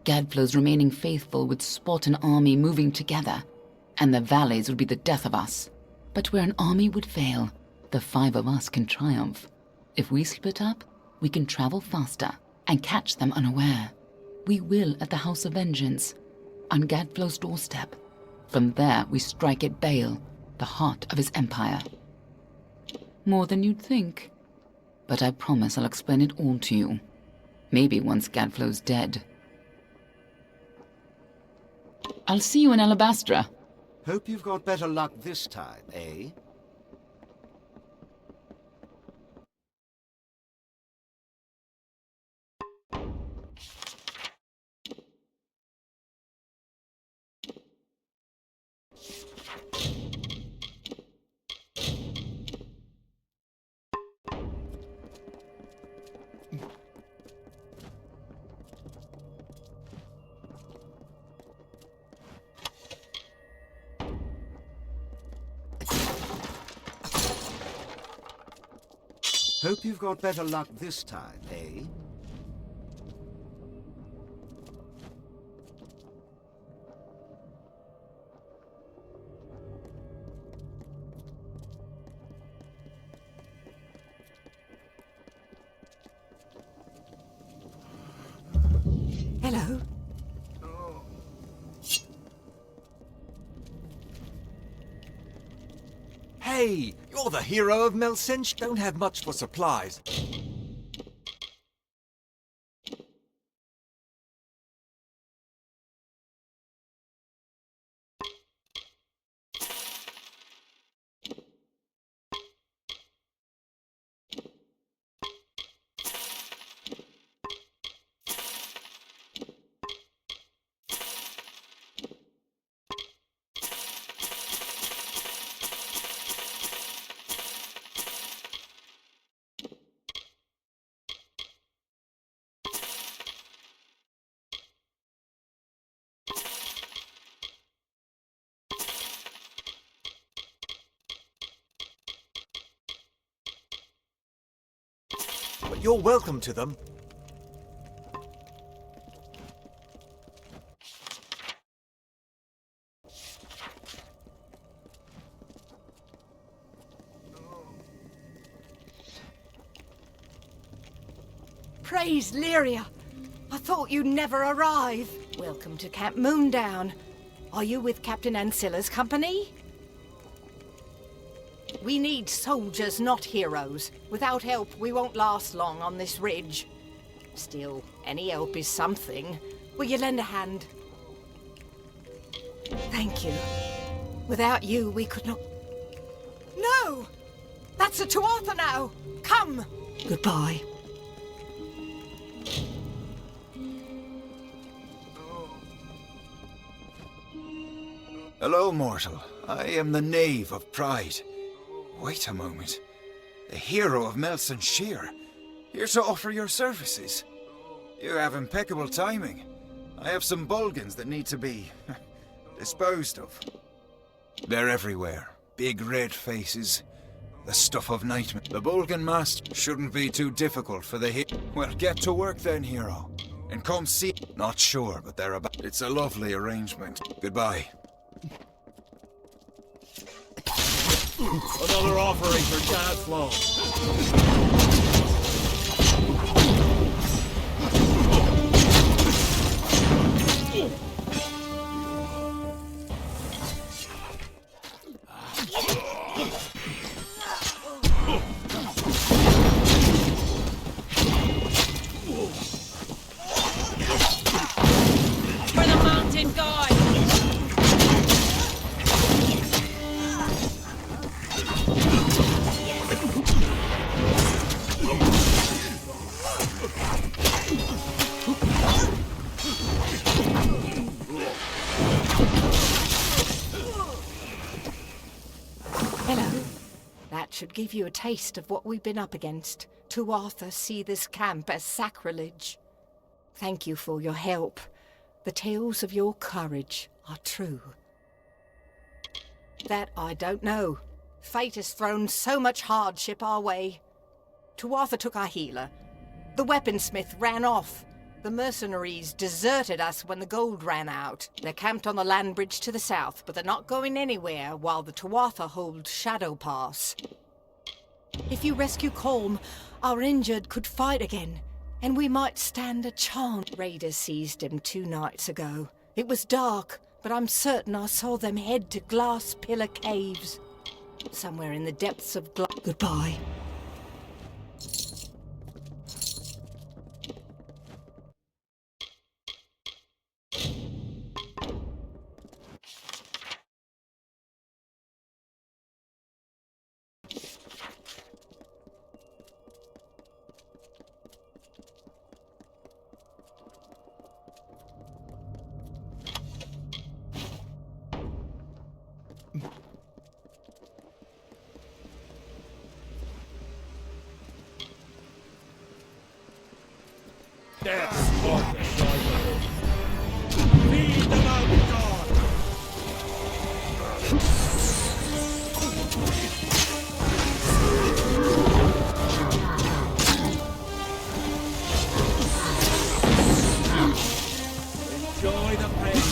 Gadflow's remaining faithful would spot an army moving together, and the valleys would be the death of us. But where an army would fail, the 5 of us can triumph. If we split up, we can travel faster and catch them unaware. We will at the House of Vengeance, on Gadflow's doorstep. From there, we strike at Bale, the heart of his empire. More than you'd think. But I promise I'll explain it all to you. Maybe once Gadflow's dead. I'll see you in Alabastra. Hope you've got better luck this time, eh? Hope you've got better luck this time, eh? Hello. Hey, you're the hero of Melsench. Don't have much for supplies. But you're welcome to them. Praise Lyria! I thought you'd never arrive. Welcome to Camp Moondown. Are you with Captain Ancilla's company? We need soldiers, not heroes. Without help, we won't last long on this ridge. Still, any help is something. Will you lend a hand? Thank you. Without you, we could not... No! That's a Tuatha now! Come! Goodbye. Hello, mortal. I am the Knave of Pride. Wait a moment. The hero of Melson Shear, here to offer your services. You have impeccable timing. I have some Bulgans that need to be disposed of. They're everywhere. Big red faces. The stuff of nightmare. The Bulgan master shouldn't be too difficult for the Well, get to work then, hero. And come see... Not sure, but they're about... It's a lovely arrangement. Goodbye. Another offering for Gadflow. For the mountain god! Hello. That should give you a taste of what we've been up against. Tuatha see this camp as sacrilege. Thank you for your help. The tales of your courage are true. That I don't know. Fate has thrown so much hardship our way. Tuatha took our healer. The weaponsmith ran off. The mercenaries deserted us when the gold ran out. They're camped on the land bridge to the south, but they're not going anywhere while the Tuatha hold Shadow Pass. If you rescue Colm, our injured could fight again, and we might stand a chance. Raiders seized him 2 nights ago. It was dark, but I'm certain I saw them head to Glass Pillar Caves. Somewhere in the depths of Goodbye. Death on the Driver. Feed the mountain god! Enjoy the pain.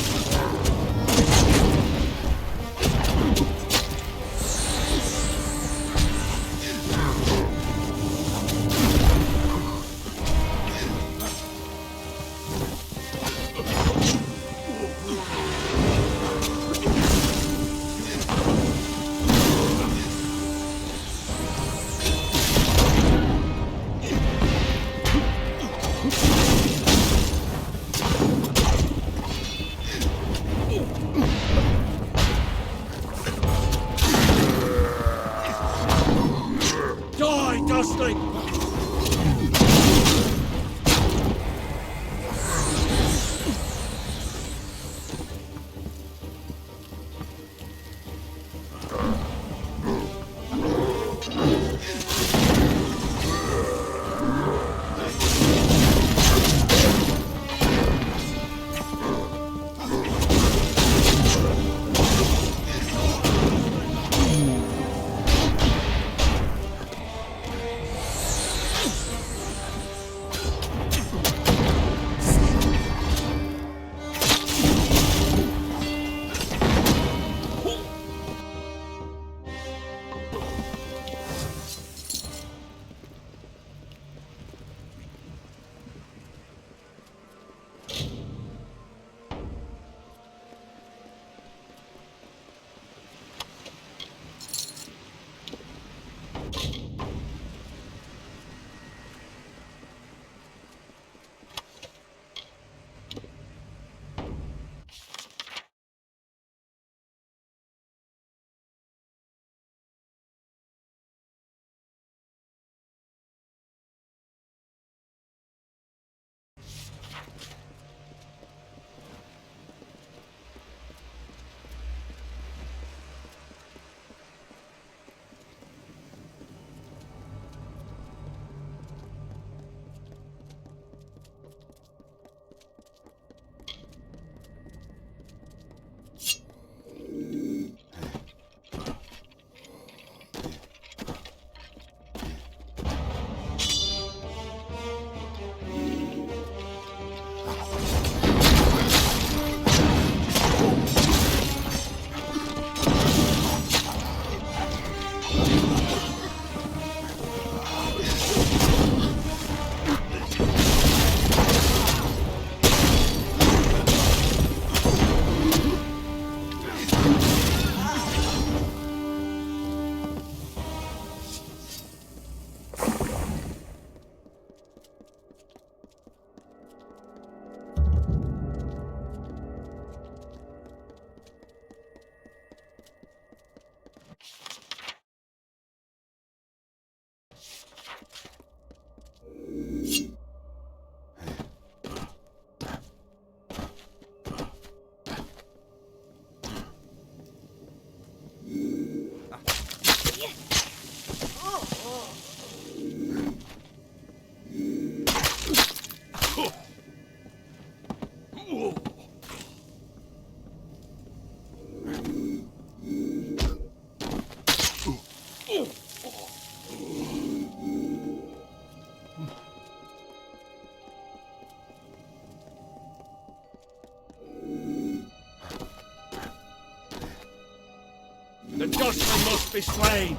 The Dustman must be slain.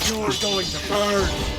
You're going to burn.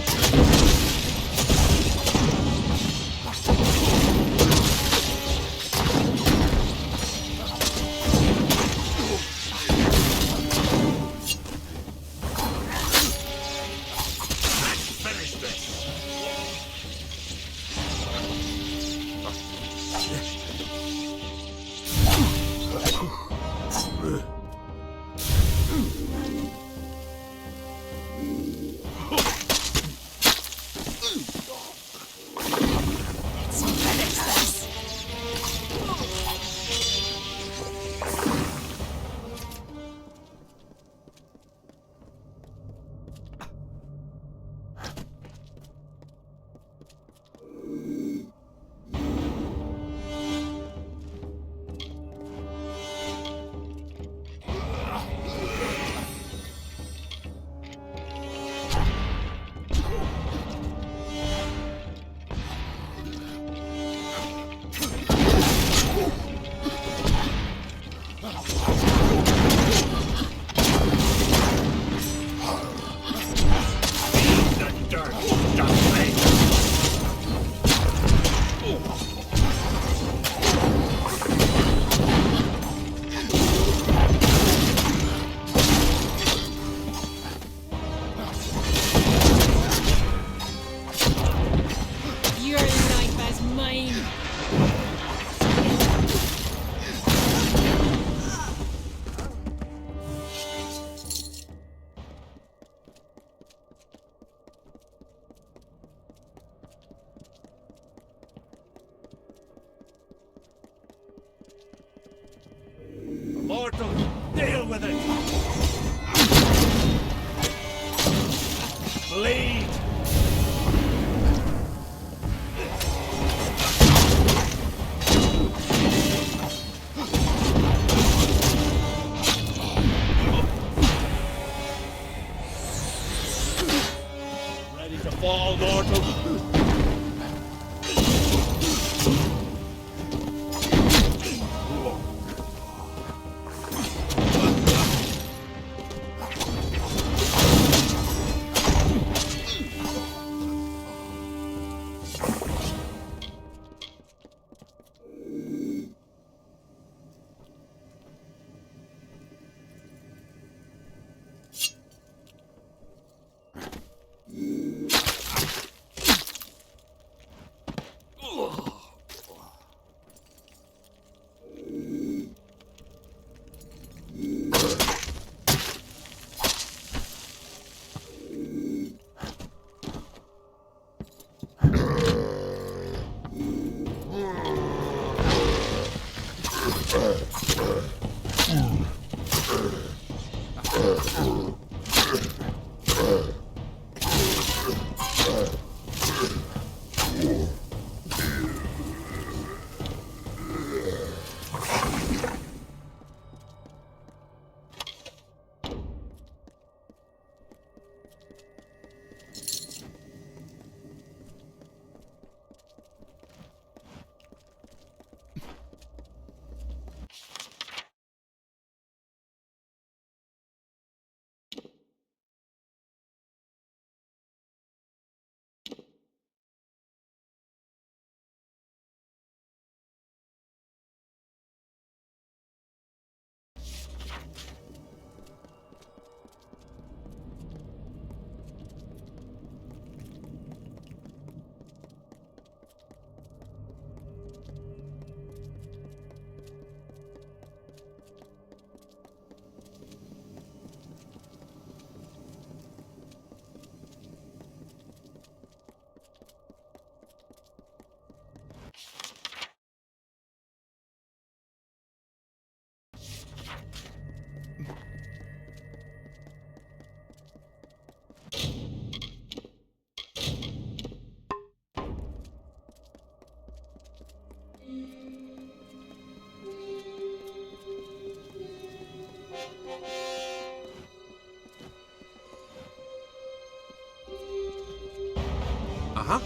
Uh-huh.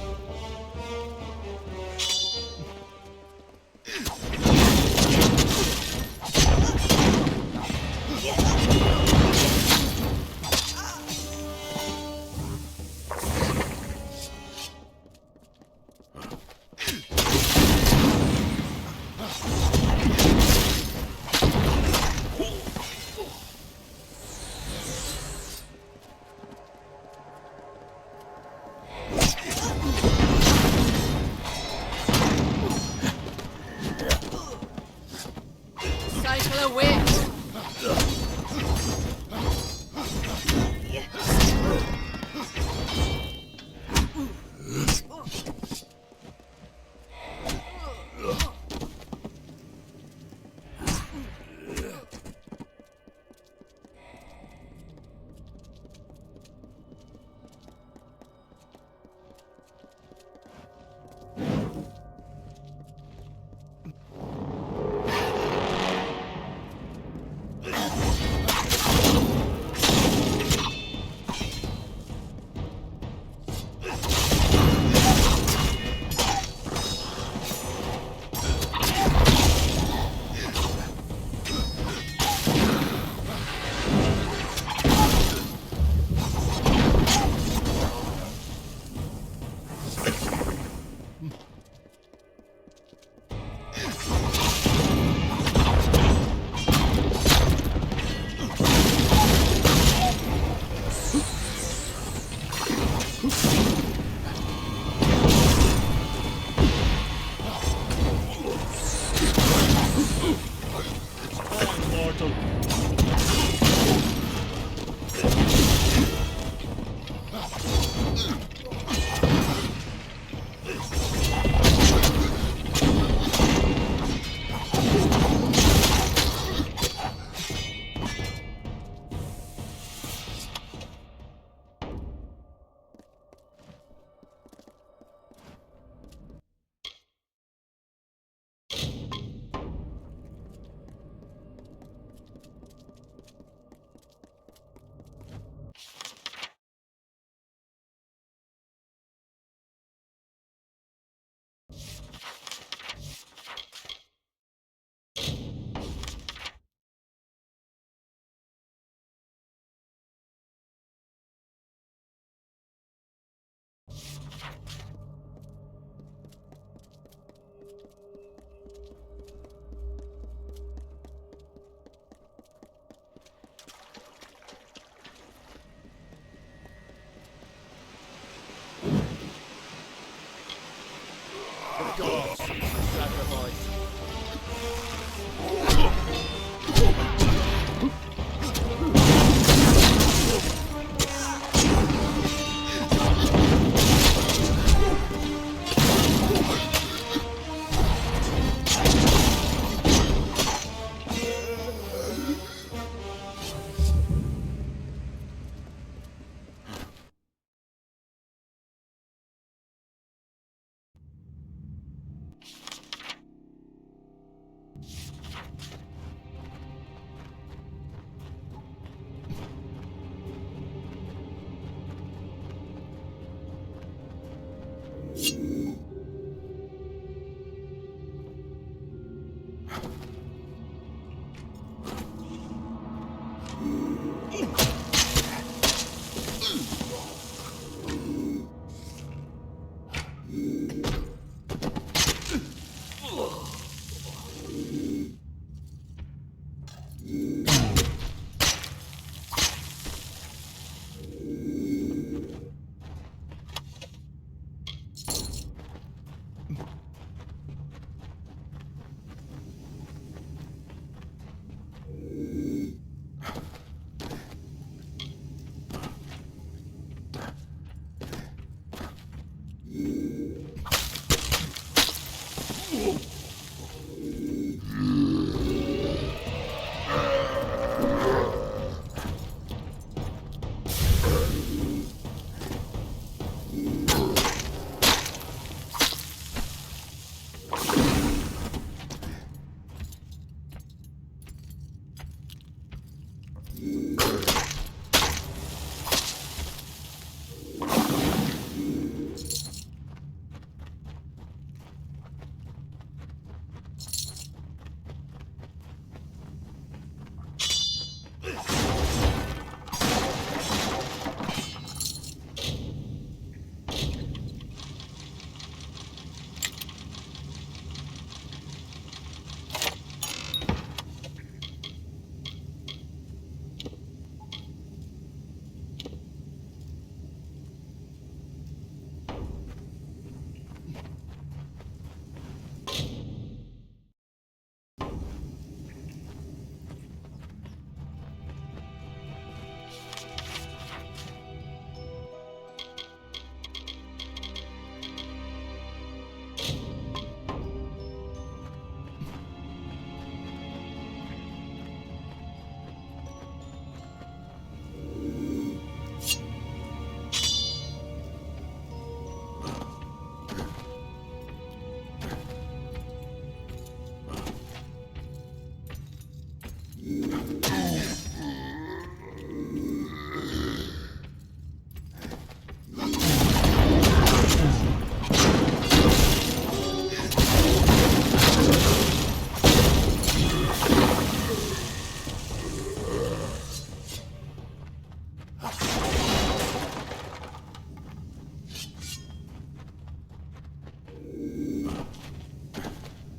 Cycle away!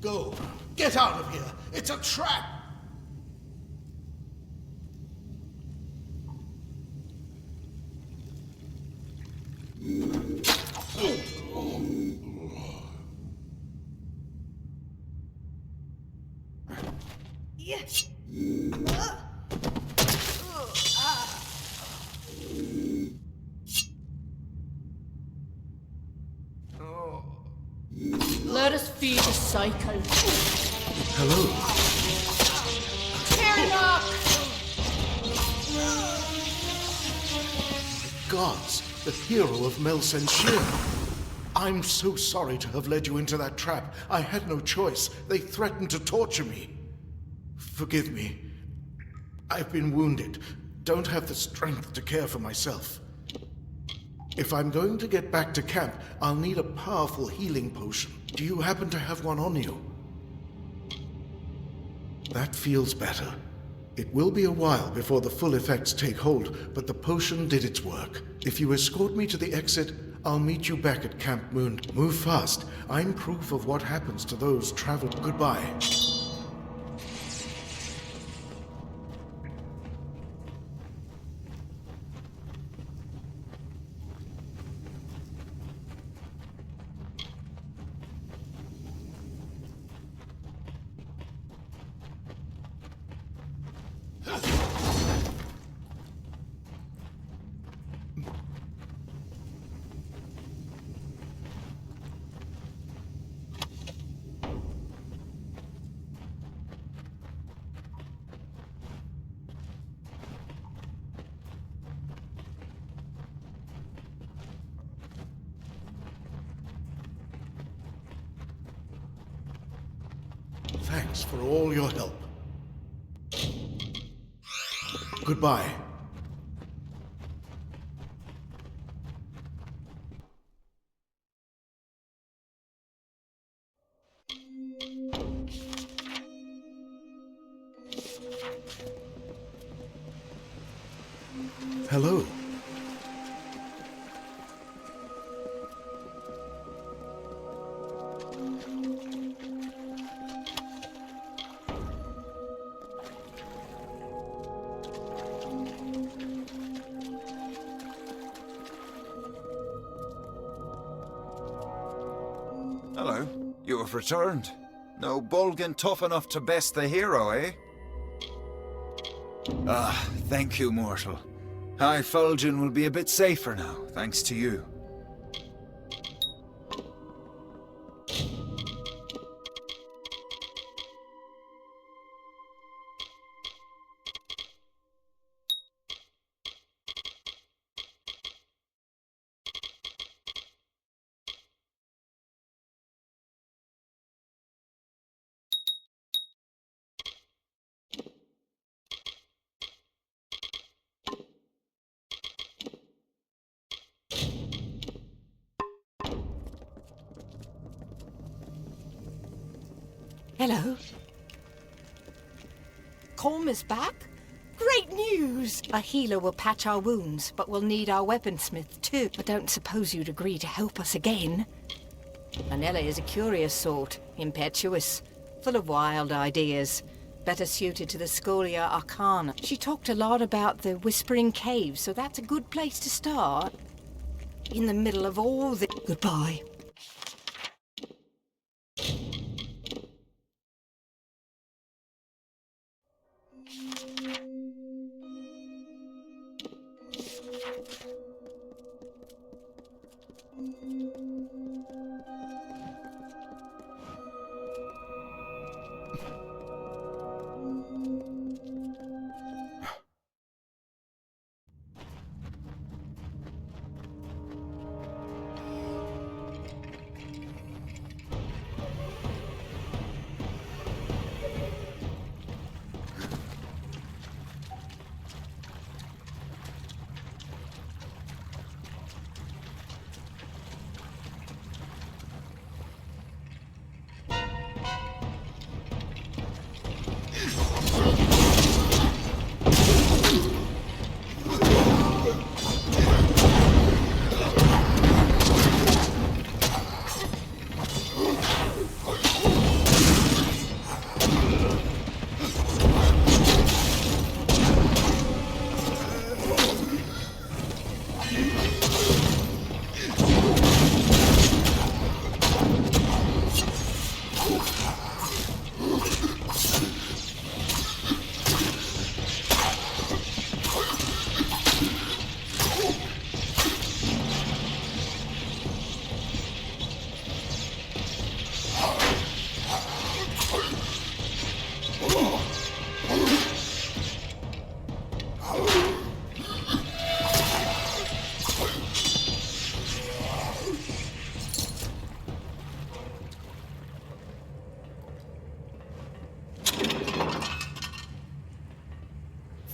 Go. Get out of here. It's a trap. Yes. Let us feed the cycle. Hello. Gods, the hero of Melsenshir. I'm so sorry to have led you into that trap. I had no choice. They threatened to torture me. Forgive me. I've been wounded. Don't have the strength to care for myself. If I'm going to get back to camp, I'll need a powerful healing potion. Do you happen to have one on you? That feels better. It will be a while before the full effects take hold, but the potion did its work. If you escort me to the exit, I'll meet you back at Camp Moon. Move fast. I'm proof of what happens to those travel. Goodbye. thanks for all your help. Goodbye. Hello. Hello. You have returned. No Bolgan tough enough to best the hero, eh? Ah, thank you, mortal. High Fulgen will be a bit safer now, thanks to you. Hello? Colm is back? Great news! A healer will patch our wounds, but we'll need our weaponsmith too. I don't suppose you'd agree to help us again. Manella is a curious sort, impetuous, full of wild ideas, better suited to the Scholia Arcana. She talked a lot about the Whispering Caves, so that's a good place to start. In the middle of all the... Goodbye.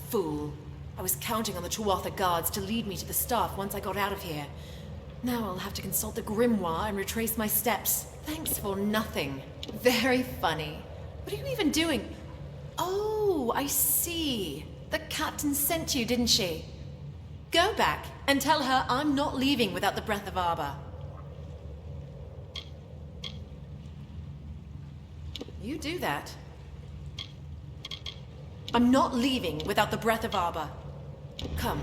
Fool. I was counting on the Tuatha guards to lead me to the staff once I got out of here. Now I'll have to consult the grimoire and retrace my steps. Thanks for nothing. Very funny. What are you even doing? Oh, I see. The captain sent you, didn't she? Go back and tell her I'm not leaving without the Breath of Arbor. You do that. I'm not leaving without the Breath of Arbor. Come,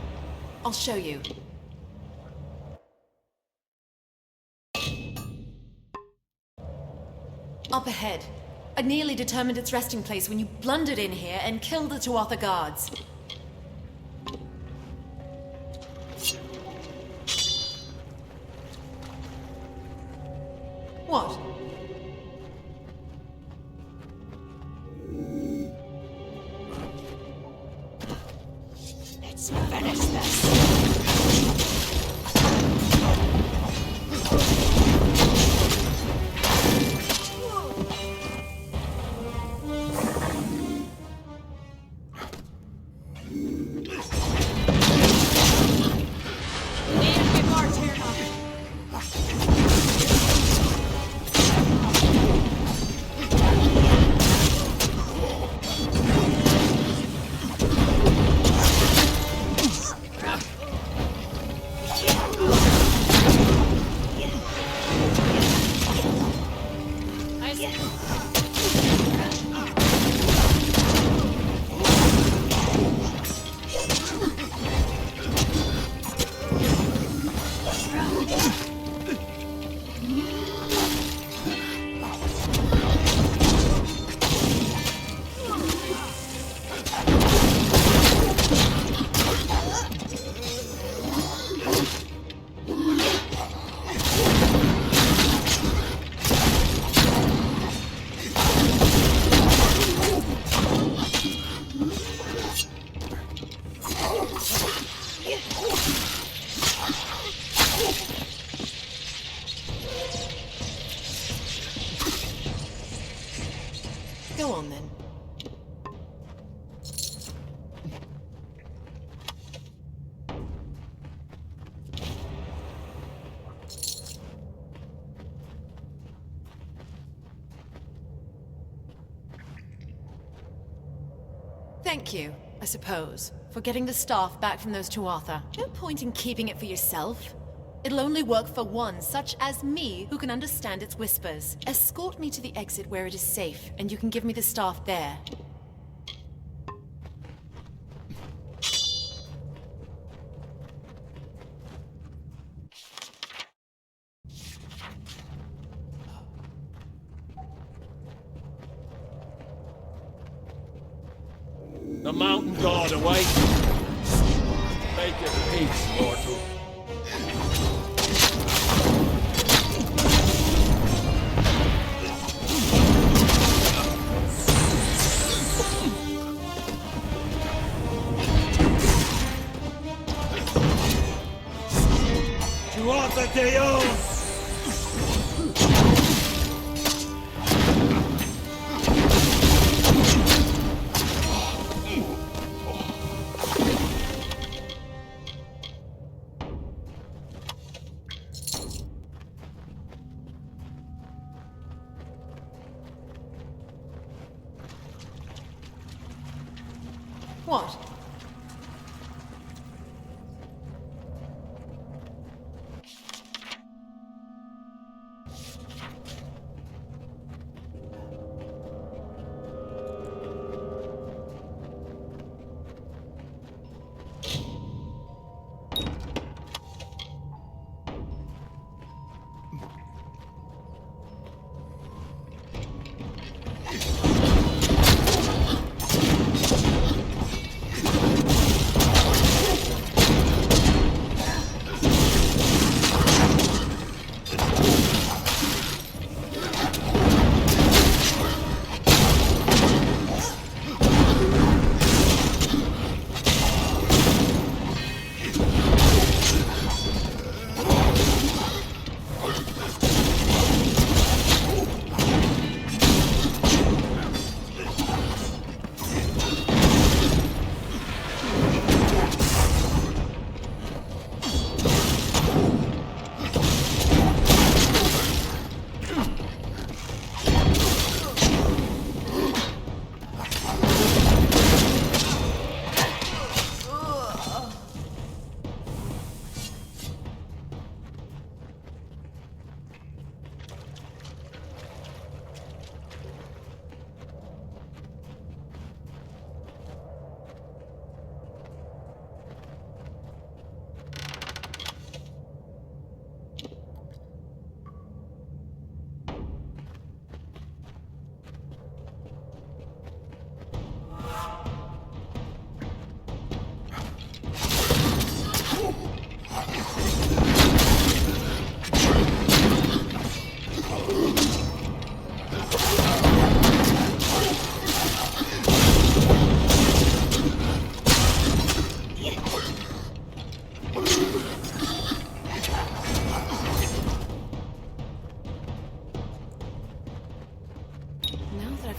I'll show you. Up ahead. I nearly determined its resting place when you blundered in here and killed the Tuatha guards. What? Let's finish this. Thank you, I suppose, for getting the staff back from those Tuatha. No point in keeping it for yourself. It'll only work for one, such as me, who can understand its whispers. Escort me to the exit where it is safe, and you can give me the staff there. The mountain god awaits. Make it peace, mortal. Tuatha Deus! What?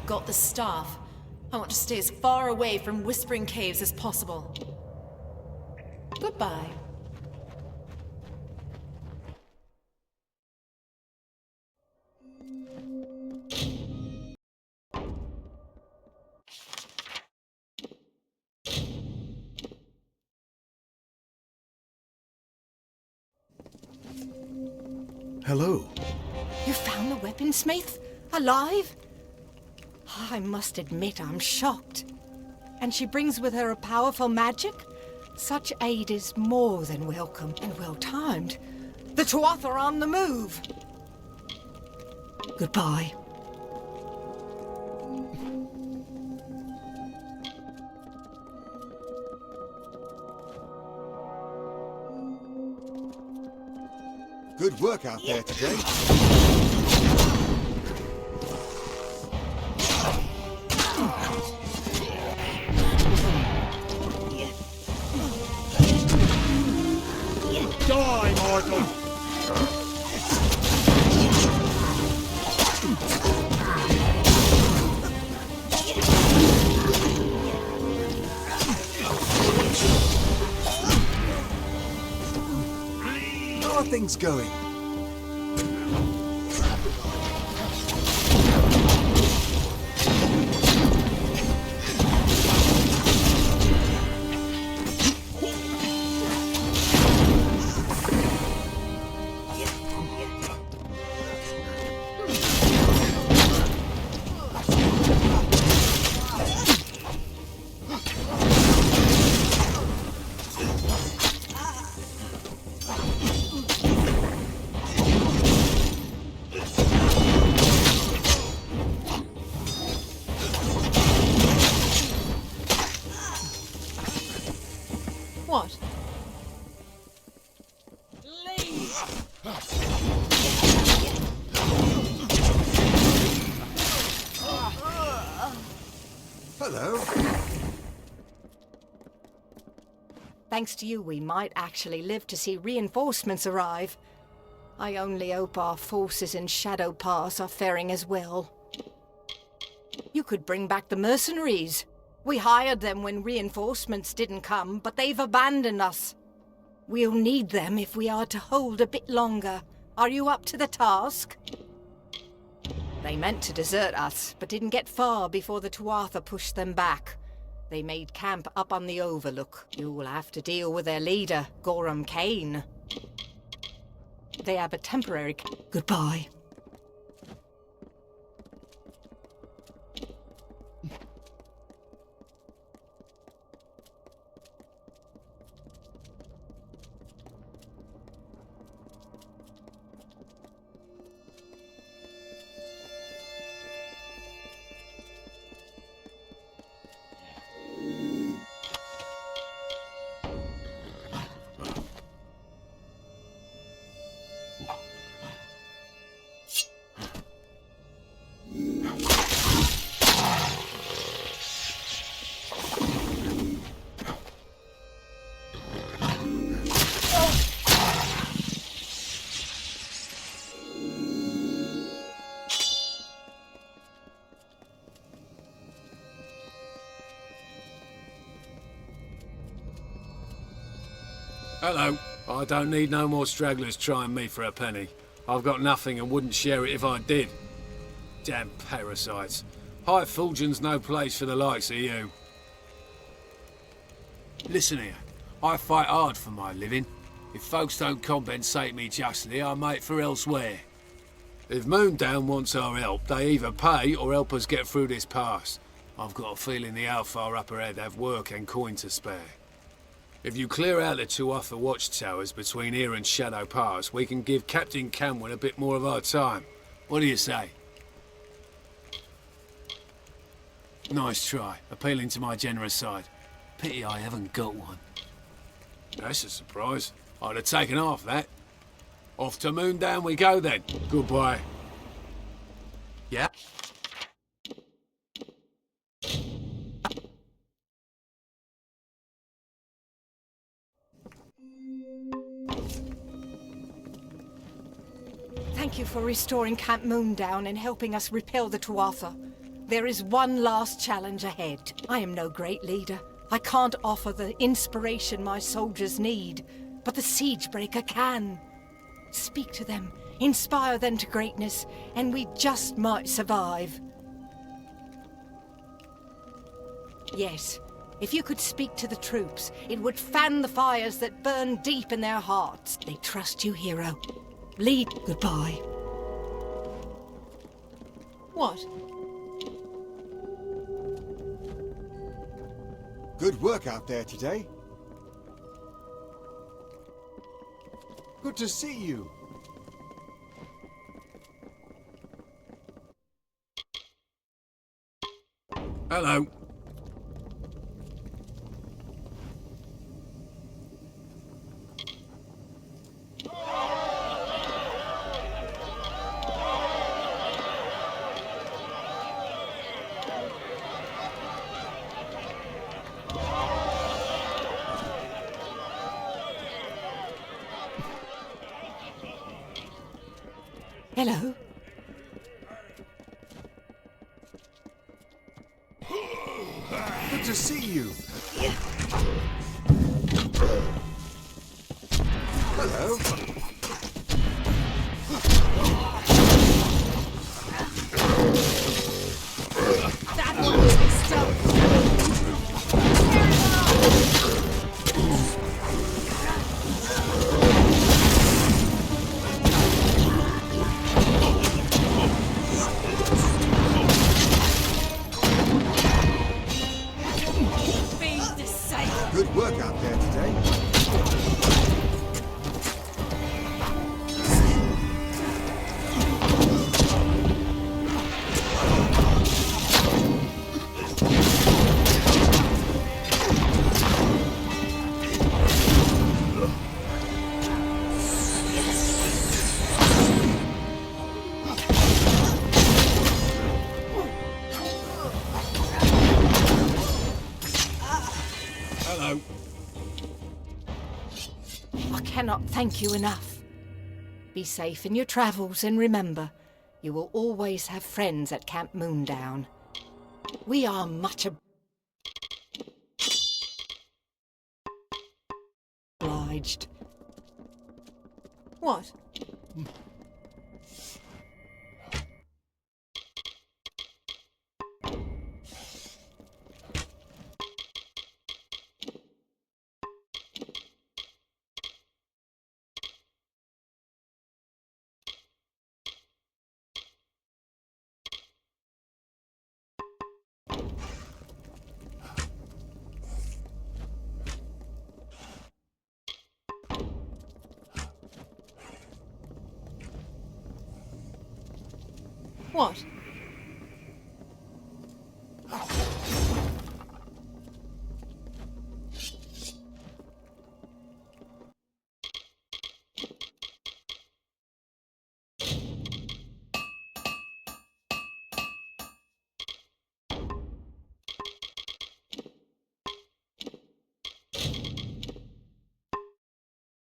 Got the staff. I want to stay as far away from Whispering Caves as possible. Goodbye. Hello. You found the weaponsmith? Alive? I must admit I'm shocked. And she brings with her a powerful magic? Such aid is more than welcome and well-timed. The Tuatha are on the move. Goodbye. Good work out there today. Die, mortal! How are things going? Hello. Thanks to you, we might actually live to see reinforcements arrive. I only hope our forces in Shadow Pass are faring as well. You could bring back the mercenaries. We hired them when reinforcements didn't come, but they've abandoned us. We'll need them if we are to hold a bit longer. Are you up to the task? They meant to desert us, but didn't get far before the Tuatha pushed them back. They made camp up on the overlook. You'll have to deal with their leader, Gorham Kane. They have a temporary... Goodbye. Hello. I don't need no more stragglers trying me for a penny. I've got nothing and wouldn't share it if I did. Damn parasites. High Fulgen's no place for the likes of you. Listen here. I fight hard for my living. If folks don't compensate me justly, I make for elsewhere. If Moondown wants our help, they either pay or help us get through this pass. I've got a feeling the Alfar up ahead have work and coin to spare. If you clear out the Tuatha watchtowers between here and Shadow Pass, we can give Captain Camwin a bit more of our time. What do you say? Nice try, appealing to my generous side. Pity I haven't got one. That's a surprise. I'd have taken half that. Off to Moondown we go then. Goodbye. Yeah? Thank you for restoring Camp Moondown and helping us repel the Tuatha. There is one last challenge ahead. I am no great leader. I can't offer the inspiration my soldiers need, but the Siegebreaker can. Speak to them, inspire them to greatness, and we just might survive. Yes, if you could speak to the troops, it would fan the fires that burn deep in their hearts. They trust you, hero. Lead. Goodbye. What? Good work out there today. Good to see you. Hello. Hello. Good to see you. Hello. That one was stuck. Good work out there today. out. I cannot thank you enough. Be safe in your travels, and remember, you will always have friends at Camp Moondown. We are much obliged. What? What?